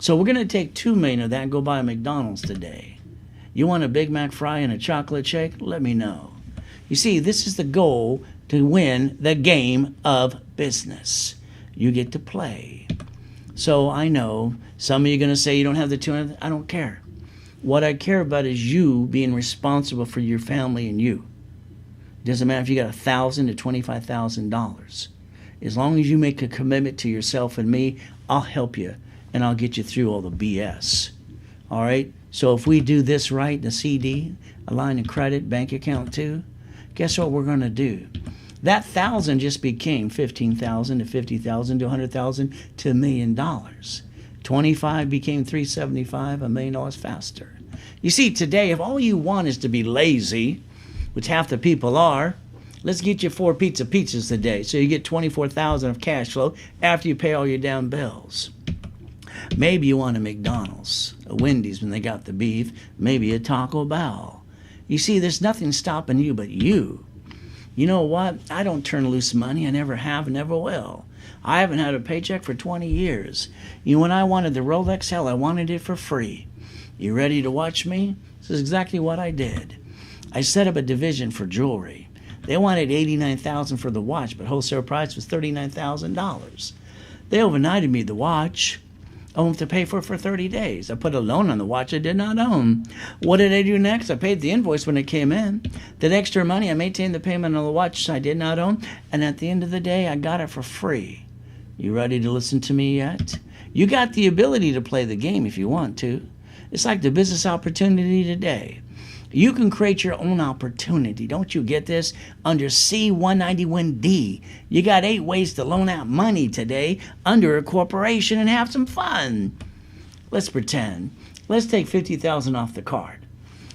So we're going to take $2 million of that and go buy a McDonald's today. You want a Big Mac fry and a chocolate shake? Let me know. You see, this is the goal, to win the game of business. You get to play. So I know some of you are going to say you don't have the 200. I don't care. What I care about is you being responsible for your family and you. It doesn't matter if you got $1,000 to $25,000. As long as you make a commitment to yourself and me, I'll help you and I'll get you through all the BS. All right? So if we do this right, the CD, a line of credit, bank account too, guess what we're going to do? That 1,000 just became 15,000 to 50,000 to 100,000 to $1 million. 25 became 375, $1 million faster. You see, today, if all you want is to be lazy, which half the people are, let's get you 4 pizzas today, so you get 24,000 of cash flow after you pay all your damn bills. Maybe you want a McDonald's, a Wendy's when they got the beef, maybe a Taco Bell. You see, there's nothing stopping you but you. You know what? I don't turn loose money. I never have, never will. I haven't had a paycheck for 20 years. You know, when I wanted the Rolex, hell, I wanted it for free. You ready to watch me? This is exactly what I did. I set up a division for jewelry. They wanted $89,000 for the watch, but wholesale price was $39,000. They overnighted me the watch. I won't have to pay for it for 30 days. I put a loan on the watch I did not own. What did I do next? I paid the invoice when it came in. That extra money, I maintained the payment on the watch I did not own. And at the end of the day, I got it for free. You ready to listen to me yet? You got the ability to play the game if you want to. It's like the business opportunity today. You can create your own opportunity. Don't you get this? Under C-191D, you got 8 ways to loan out money today under a corporation and have some fun. Let's pretend. Let's take $50,000 off the card.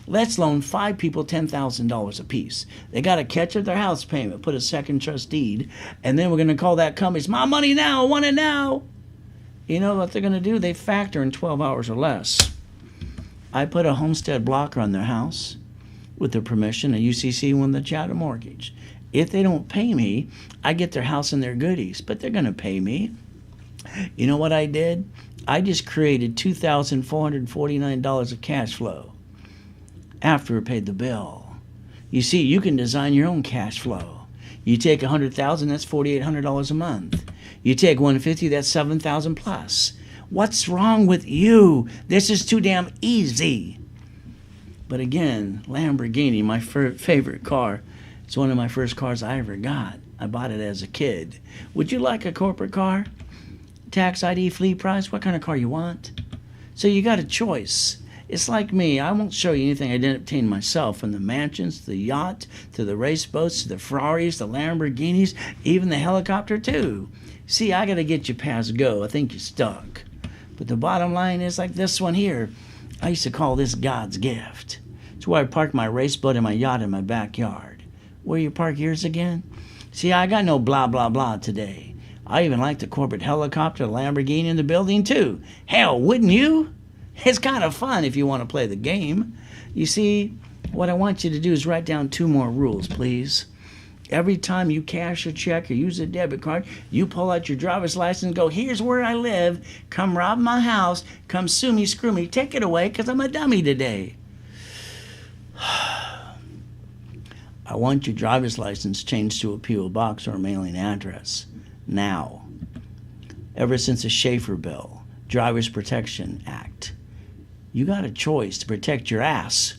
Let's loan 5 people $10,000 apiece. They got to catch up their house payment, put a second trust deed, and then we're going to call that company, it's my money now, I want it now. You know what they're going to do? They factor in 12 hours or less. I put a homestead blocker on their house with their permission, a UCC when the chat a mortgage. If they don't pay me, I get their house and their goodies, but they're going to pay me. You know what I did? I just created $2,449 of cash flow after I paid the bill. You see, you can design your own cash flow. You take $100,000, that's $4,800 a month. You take $150,000, that's $7,000 plus. What's wrong with you? This is too damn easy. But again, Lamborghini, my favorite car. It's one of my first cars I ever got. I bought it as a kid. Would you like a corporate car? Tax ID, fleet price, what kind of car you want? So you got a choice. It's like me. I won't show you anything I didn't obtain myself, from the mansions to the yacht to the race boats to the Ferraris, the Lamborghinis, even the helicopter too. See, I got to get you past go. I think you're stuck. But the bottom line is like this one here. I used to call this God's gift. It's where I park my race boat and my yacht in my backyard. Where you park yours again? See, I got no blah, blah, blah today. I even like the corporate helicopter, Lamborghini in the building too. Hell, wouldn't you? It's kind of fun if you want to play the game. You see, what I want you to do is write down 2 more rules, please. Every time you cash a check or use a debit card, you pull out your driver's license and go, here's where I live. Come rob my house. Come sue me, screw me. Take it away because I'm a dummy today. I want your driver's license changed to a P.O. box or a mailing address. Now. Ever since the Schaefer Bill, Driver's Protection Act, you got a choice to protect your ass.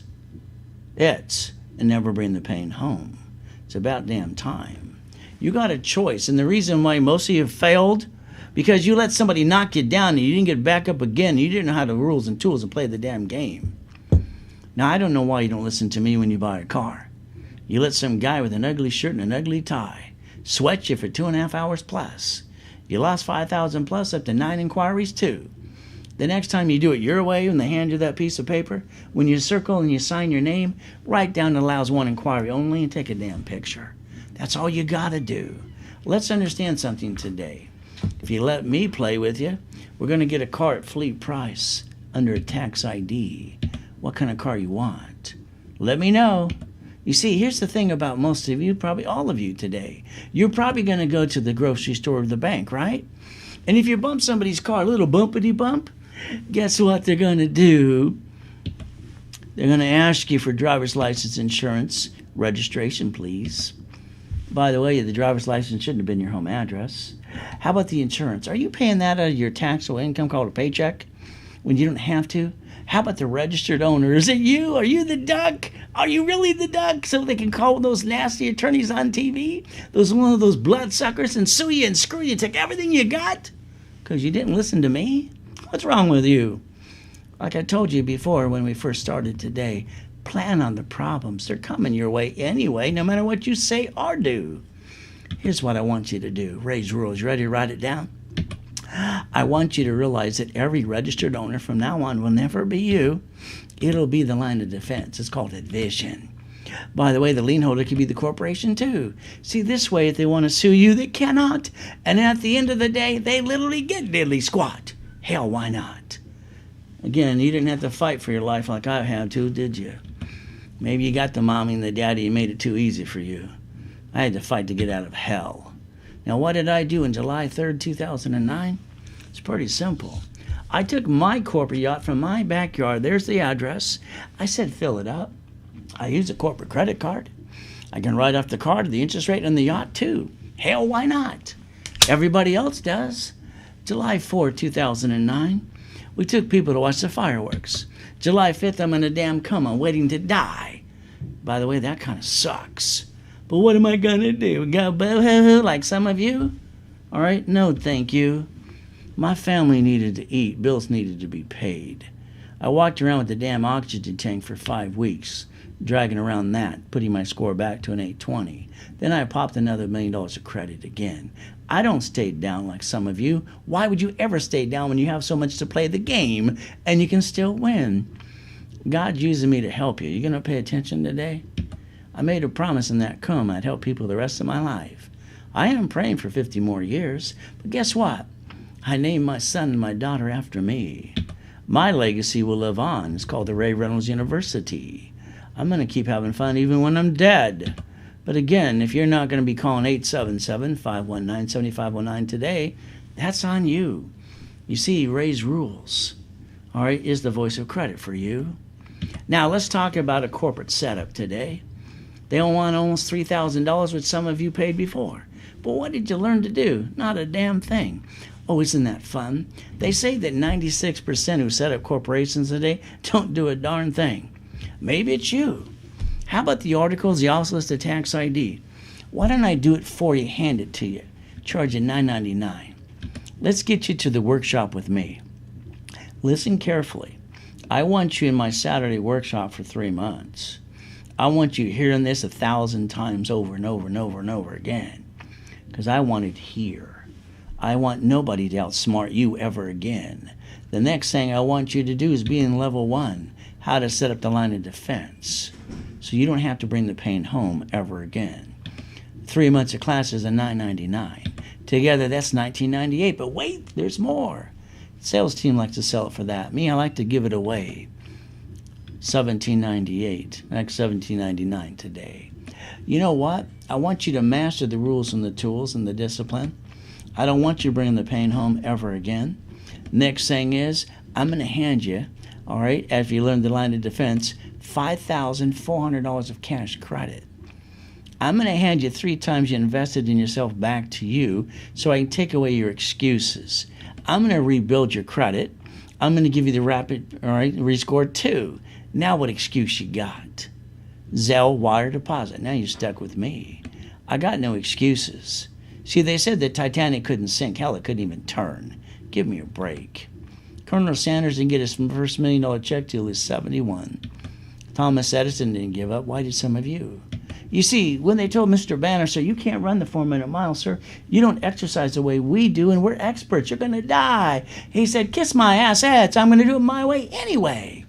And never bring the pain home. It's about damn time. You got a choice. And the reason why most of you have failed, because you let somebody knock you down and you didn't get back up again. You didn't know how to rules and tools and play the damn game. Now, I don't know why you don't listen to me when you buy a car. You let some guy with an ugly shirt and an ugly tie sweat you for 2.5 hours plus. You lost 5,000 plus, up to 9 inquiries too. The next time you do it your way, when they hand you that piece of paper, when you circle and you sign your name, write down it allows 1 inquiry only and take a damn picture. That's all you gotta do. Let's understand something today. If you let me play with you, we're gonna get a car at fleet price under a tax ID. What kind of car you want? Let me know. You see, here's the thing about most of you, probably all of you today. You're probably gonna go to the grocery store or the bank, right? And if you bump somebody's car, a little bumpity bump, guess what they're going to do? They're going to ask you for driver's license, insurance, registration, please. By the way, the driver's license shouldn't have been your home address. How about the insurance? Are you paying that out of your taxable income called a paycheck when you don't have to? How about the registered owner? Is it you? Are you the duck? Are you really the duck? So they can call those nasty attorneys on TV? One of those bloodsuckers and sue you and screw you and take everything you got? Because you didn't listen to me? What's wrong with you? Like I told you before when we first started today, plan on the problems. They're coming your way anyway, no matter what you say or do. Here's what I want you to do. Ray's rules. You ready to write it down? I want you to realize that every registered owner from now on will never be you. It'll be the line of defense. It's called advision. By the way, the lien holder could be the corporation too. See, this way, if they want to sue you, they cannot. And at the end of the day, they literally get diddly squat. Hell, why not? Again, you didn't have to fight for your life like I had to, did you? Maybe you got the mommy and the daddy and made it too easy for you. I had to fight to get out of hell. Now, what did I do on July 3rd, 2009? It's pretty simple. I took my corporate yacht from my backyard. There's the address. I said, fill it up. I used a corporate credit card. I can write off the card, the interest rate on the yacht too. Hell, why not? Everybody else does. July 4th, 2009, we took people to watch the fireworks. July 5th, I'm in a damn coma waiting to die. By the way, that kind of sucks. But what am I going to do? Go boo-hoo-hoo like some of you? All right, no thank you. My family needed to eat. Bills needed to be paid. I walked around with the damn oxygen tank for 5 weeks, dragging around that, putting my score back to an 820. Then I popped another $1 million of credit again. I don't stay down like some of you. Why would you ever stay down when you have so much to play the game and you can still win? God's using me to help you. You going to pay attention today? I made a promise in that coma I'd help people the rest of my life. I am praying for 50 more years, but guess what? I named my son and my daughter after me. My legacy will live on. It's called the Ray Reynolds University. I'm going to keep having fun even when I'm dead. But again, if you're not going to be calling 877-519-7509 today, that's on you. You see, Ray's rules, all right, is the voice of credit for you. Now, let's talk about a corporate setup today. They don't want almost $3,000, which some of you paid before. But what did you learn to do? Not a damn thing. Oh, isn't that fun? They say that 96% who set up corporations today don't do a darn thing. Maybe it's you. How about the articles, the office list, the tax ID? Why don't I do it for you, hand it to you, charge you $9.99. Let's get you to the workshop with me. Listen carefully. I want you in my Saturday workshop for 3 months. I want you hearing this 1,000 times over and over and over and over again, because I want it here. I want nobody to outsmart you ever again. The next thing I want you to do is be in level 1, how to set up the line of defense, so you don't have to bring the pain home ever again. 3 months of classes are $9.99. Together, that's $19.98. But wait, there's more. The sales team likes to sell it for that. Me, I like to give it away. $17.98. Next $17.99 today. You know what? I want you to master the rules and the tools and the discipline. I don't want you bringing the pain home ever again. Next thing is, I'm going to hand you, all right, after you learn the line of defense, $5,400 of cash credit. I'm going to hand you 3 times you invested in yourself back to you so I can take away your excuses. I'm going to rebuild your credit. I'm going to give you the rapid, all right, rescore 2. Now what excuse you got? Zelle, wire deposit. Now you're stuck with me. I got no excuses. See, they said the Titanic couldn't sink. Hell, it couldn't even turn. Give me a break. Colonel Sanders didn't get his first $1 million check till he was 71. Thomas Edison didn't give up. Why did some of you? You see, when they told Mr. Banner, sir, you can't run the 4-minute mile, sir. You don't exercise the way we do, and we're experts. You're going to die. He said, kiss my ass, Eds. I'm going to do it my way anyway.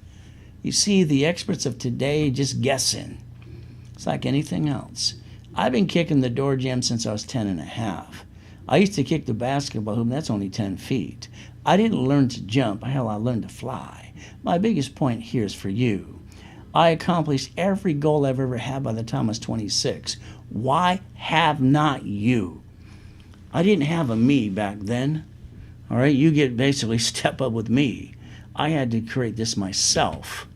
You see, the experts of today just guessing. It's like anything else. I've been kicking the door jam since I was 10 and a half. I used to kick the basketball hoop, and that's only 10 feet. I didn't learn to jump. Hell, I learned to fly. My biggest point here is for you. I accomplished every goal I've ever had by the time I was 26. Why have not you? I didn't have a me back then. All right, you get basically step up with me. I had to create this myself.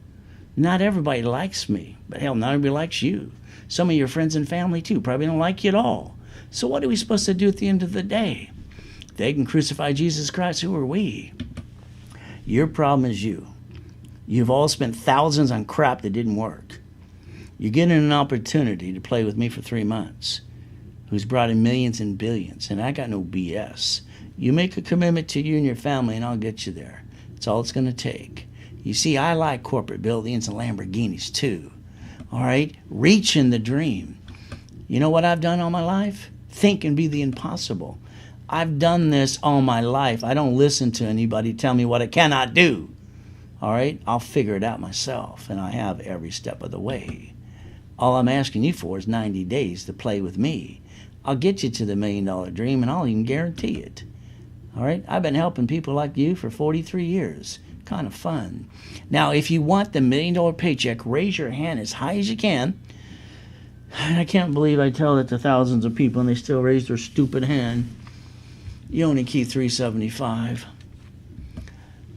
Not everybody likes me, but hell, not everybody likes you. Some of your friends and family too probably don't like you at all. So what are we supposed to do at the end of the day? They can crucify Jesus Christ. Who are we? Your problem is you. You've all spent thousands on crap that didn't work. You're getting an opportunity to play with me for 3 months, who's brought in millions and billions, and I got no BS. You make a commitment to you and your family, and I'll get you there. That's all it's going to take. You see, I like corporate buildings and Lamborghinis too. All right? Reaching the dream. You know what I've done all my life? Think and be the impossible. I've done this all my life. I don't listen to anybody tell me what I cannot do. All right? I'll figure it out myself, and I have every step of the way. All I'm asking you for is 90 days to play with me. I'll get you to the $1 million dream, and I'll even guarantee it. All right? I've been helping people like you for 43 years. Kind of fun. Now, if you want the $1 million paycheck, raise your hand as high as you can. And I can't believe I tell that to thousands of people, and they still raise their stupid hand. You only keep $375.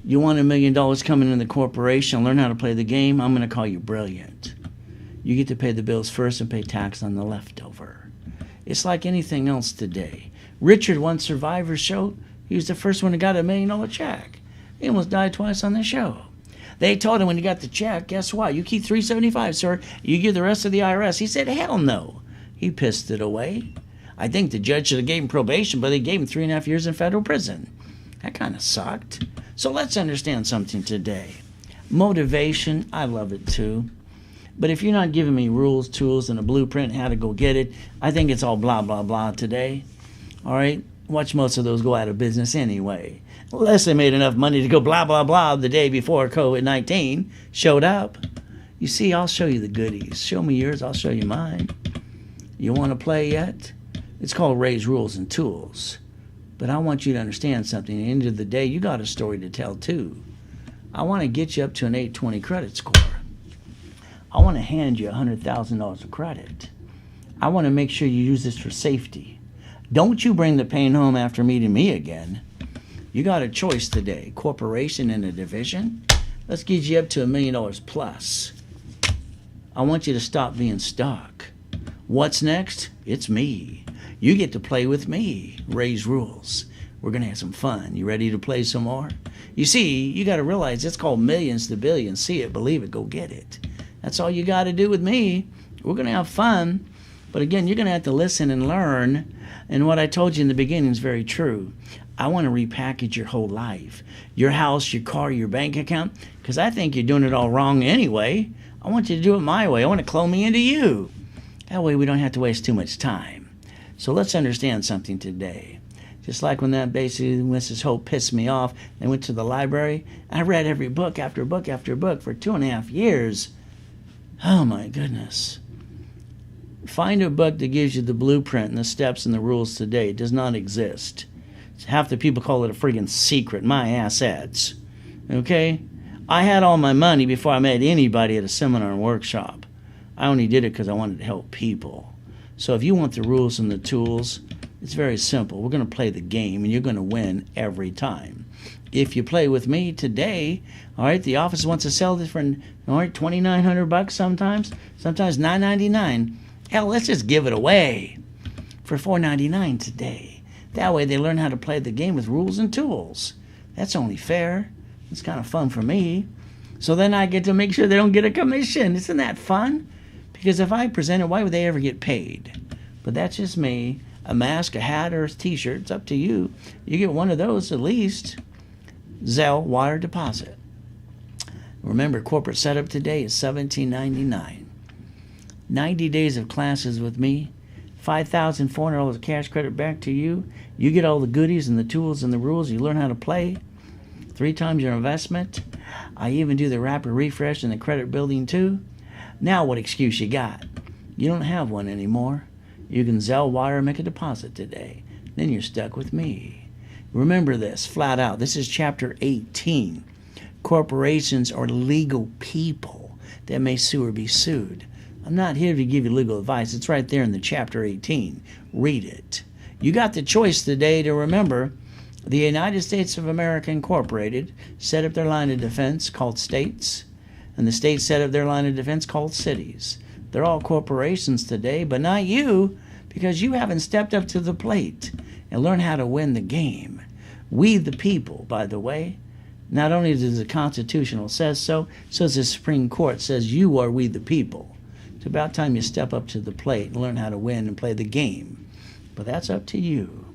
You want $1 million coming in the corporation, learn how to play the game, I'm going to call you brilliant. You get to pay the bills first and pay tax on the leftover. It's like anything else today. Richard won Survivor's show. He was the first one that got a $1 million check. He almost died twice on the show. They told him when he got the check, guess what? You keep $375, sir. You give the rest to the IRS. He said, hell no. He pissed it away. I think the judge should have gave him probation, but they gave him 3.5 years in federal prison. That kind of sucked. So let's understand something today. Motivation, I love it too. But if you're not giving me rules, tools, and a blueprint how to go get it, I think it's all blah, blah, blah today. All right? Watch most of those go out of business anyway. Unless they made enough money to go blah, blah, blah the day before COVID-19 showed up. You see, I'll show you the goodies. Show me yours, I'll show you mine. You want to play yet? It's called Ray's Rules and Tools. But I want you to understand something. At the end of the day, you got a story to tell too. I want to get you up to an 820 credit score. I want to hand you $100,000 of credit. I want to make sure you use this for safety. Don't you bring the pain home after meeting me again. You got a choice today. Corporation and a division. Let's get you up to $1 million plus. I want you to stop being stuck. What's next? It's me. You get to play with me. Ray's Rules. We're going to have some fun. You ready to play some more? You see, you got to realize it's called millions to billions. See it, believe it, go get it. That's all you got to do with me. We're going to have fun. But again, you're going to have to listen and learn. And what I told you in the beginning is very true. I want to repackage your whole life, your house, your car, your bank account, because I think you're doing it all wrong anyway. I want you to do it my way. I want to clone me into you. That way we don't have to waste too much time. So let's understand something today. Just like when that basically Mrs. Hope pissed me off, I went to the library. I read every book after book after book for 2.5 years. Oh my goodness. Find a book that gives you the blueprint and the steps and the rules today. It does not exist. Half the people call it a friggin' secret. My ass ads. Okay? I had all my money before I met anybody at a seminar and workshop. I only did it because I wanted to help people. So if you want the rules and the tools, it's very simple. We're going to play the game, and you're going to win every time. If you play with me today, all right, the office wants to sell this for, all right, $2,900 sometimes $9.99. Hell, let's just give it away for $4.99 today. That way they learn how to play the game with rules and tools. That's only fair. It's kind of fun for me. So then I get to make sure they don't get a commission. Isn't that fun? Because if I present it, why would they ever get paid? But that's just me. A mask, a hat, or a t-shirt, it's up to you. You get one of those at least. Zelle, wire, deposit. Remember, corporate setup today is $17.99. 90 days of classes with me. $5,400 cash credit back to you. You get all the goodies and the tools and the rules. You learn how to play. 3 times your investment. I even do the rapid refresh and the credit building too. Now what excuse you got? You don't have one anymore. You can Zelle, wire, make a deposit today. Then you're stuck with me. Remember this, flat out. This is chapter 18. Corporations are legal people that may sue or be sued. I'm not here to give you legal advice. It's right there in the chapter 18. Read it. You got the choice today to remember the United States of America Incorporated set up their line of defense called states, and the states set up their line of defense called cities. They're all corporations today, but not you, because you haven't stepped up to the plate and learned how to win the game. We the people, by the way, not only does the Constitution says so does the Supreme Court says you are we the people. It's about time you step up to the plate and learn how to win and play the game. But that's up to you.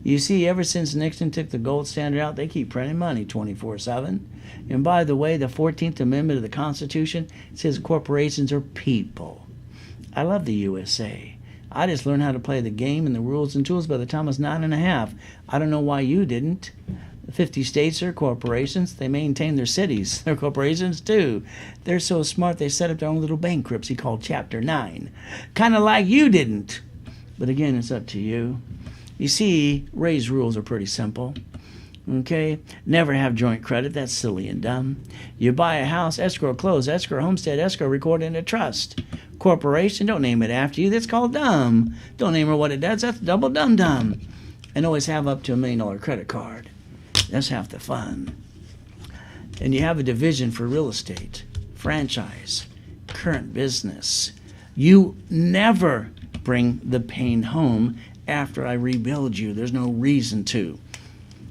You see, ever since Nixon took the gold standard out, they keep printing money 24/7. And by the way, the 14th Amendment of the Constitution says corporations are people. I love the USA. I just learned how to play the game and the rules and tools by the time I was 9.5. I don't know why you didn't. 50 states are corporations. They maintain their cities. They're corporations too. They're so smart they set up their own little bankruptcy called Chapter 9. Kind of like you didn't. But again, it's up to you. You see, Ray's rules are pretty simple. Okay? Never have joint credit. That's silly and dumb. You buy a house, escrow close, escrow homestead, escrow record in a trust. Corporation, don't name it after you. That's called dumb. Don't name her what it does. That's double dumb. And always have up to $1 million credit card. That's half the fun. And you have a division for real estate, franchise, current business. You never bring the pain home after I rebuild you. There's no reason to.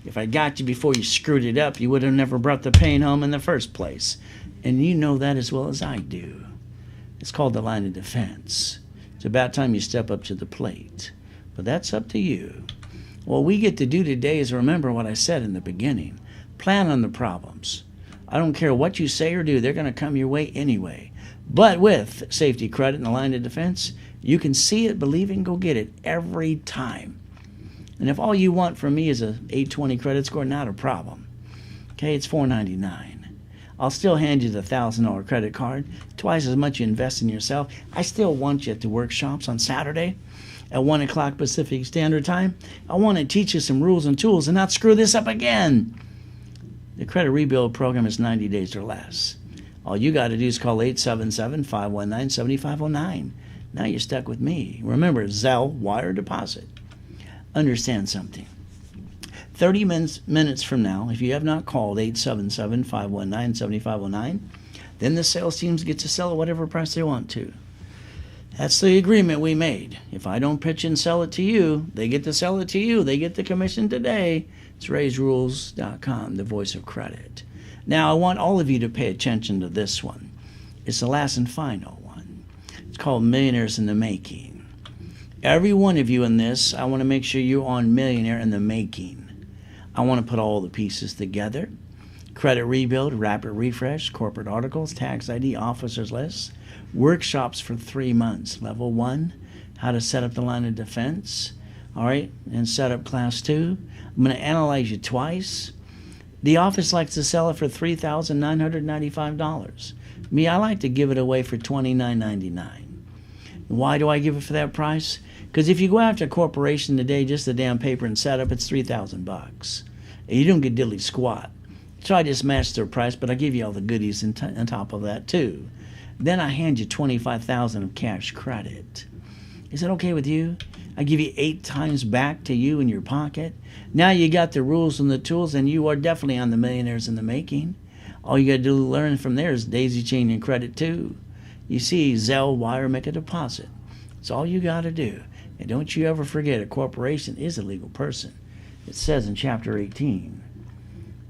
If I got you before you screwed it up, you would have never brought the pain home in the first place. And you know that as well as I do. It's called the line of defense. It's about time you step up to the plate. But that's up to you. What we get to do today is remember what I said in the beginning. Plan on the problems. I don't care what you say or do, they're going to come your way anyway. But with safety credit and the line of defense, you can see it, believe it, and go get it every time. And if all you want from me is a 820 credit score, not a problem. Okay, it's $4.99. I'll still hand you the $1,000 credit card, twice as much you invest in yourself. I still want you at the workshops on Saturday at 1 o'clock Pacific Standard Time. I want to teach you some rules and tools and not screw this up again. The credit rebuild program is 90 days or less. All you got to do is call 877-519-7509. Now you're stuck with me. Remember, Zelle, wire, deposit. Understand something. 30 minutes from now, if you have not called 877-519-7509, then the sales teams get to sell at whatever price they want to. That's the agreement we made. If I don't pitch and sell it to you, they get to sell it to you. They get the commission today. It's raysrules.com, the voice of credit. Now, I want all of you to pay attention to this one. It's the last and final one. It's called Millionaires in the Making. Every one of you in this, I want to make sure you're on Millionaire in the Making. I want to put all the pieces together. Credit rebuild, rapid refresh, corporate articles, tax ID, officers lists, workshops for 3 months. Level 1, how to set up the line of defense. All right, and set up class 2. I'm going to analyze you twice. The office likes to sell it for $3,995. Me, I like to give it away for $29.99. Why do I give it for that price? Because if you go after a corporation today, just the damn paper and setup, it's $3,000. And you don't get diddly squat. So I just match their price, but I give you all the goodies on top of that too. Then I hand you $25,000 of cash credit. Is that okay with you? I give you 8 times back to you in your pocket. Now you got the rules and the tools, and you are definitely on the Millionaires in the Making. All you got to do to learn from there is daisy chain your credit too. You see, Zelle, wire, make a deposit. It's all you got to do. And don't you ever forget, a corporation is a legal person. It says in chapter 18.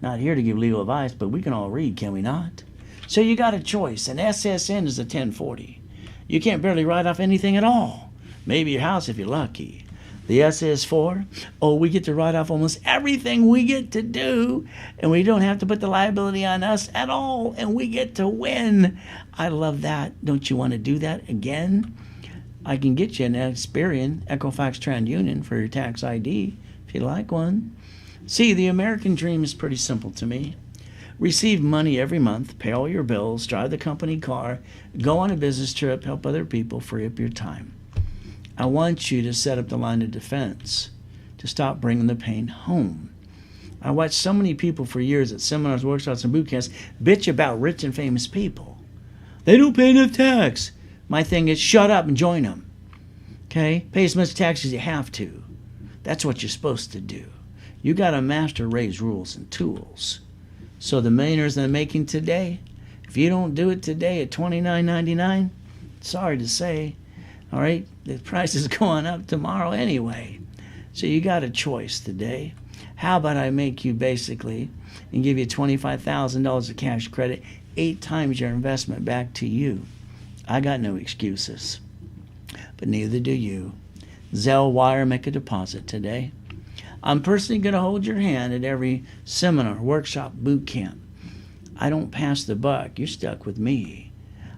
Not here to give legal advice, but we can all read, can we not? So you got a choice. An SSN is a 1040. You can't barely write off anything at all. Maybe your house if you're lucky. The SS4, oh, we get to write off almost everything we get to do, and we don't have to put the liability on us at all, and we get to win. I love that. Don't you want to do that again? I can get you an Experian Equifax TransUnion for your tax ID if you like one. See, the American dream is pretty simple to me. Receive money every month, pay all your bills, drive the company car, go on a business trip, help other people, free up your time. I want you to set up the line of defense to stop bringing the pain home. I watched so many people for years at seminars, workshops, and boot camps bitch about rich and famous people. They don't pay enough tax. My thing is, shut up and join them. Okay? Pay as much tax as you have to. That's what you're supposed to do. You got to master Ray's rules and tools. So the Millionaires in the Making today, if you don't do it today at $29.99, sorry to say, all right, the price is going up tomorrow anyway. So you got a choice today. How about I make you basically and give you $25,000 of cash credit, 8 times your investment back to you? I got no excuses, but neither do you. Zelle, wire, make a deposit today. I'm personally going to hold your hand at every seminar, workshop, boot camp. I don't pass the buck. You're stuck with me.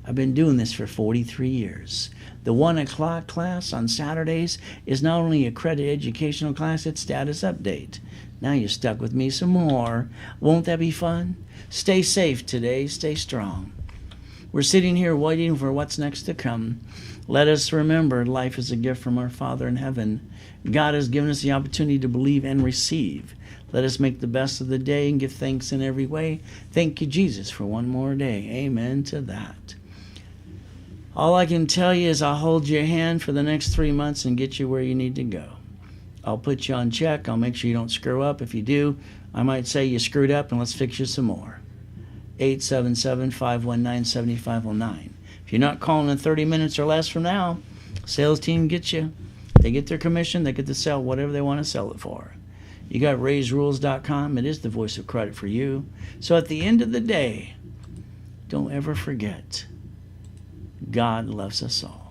I've been doing this for 43 years. The 1 o'clock class on Saturdays is not only a credit educational class, it's status update. Now you're stuck with me some more. Won't that be fun? Stay safe today. Stay strong. We're sitting here waiting for what's next to come. Let us remember life is a gift from our Father in heaven. God has given us the opportunity to believe and receive. Let us make the best of the day and give thanks in every way. Thank you, Jesus, for one more day. Amen to that. All I can tell you is I'll hold your hand for the next 3 months and get you where you need to go. I'll put you on check. I'll make sure you don't screw up. If you do, I might say you screwed up and let's fix you some more. 877-519-7509. If you're not calling in 30 minutes or less from now, sales team gets you. They get their commission. They get to sell whatever they want to sell it for. You got RaysRules.com. It is the voice of credit for you. So at the end of the day, don't ever forget, God loves us all.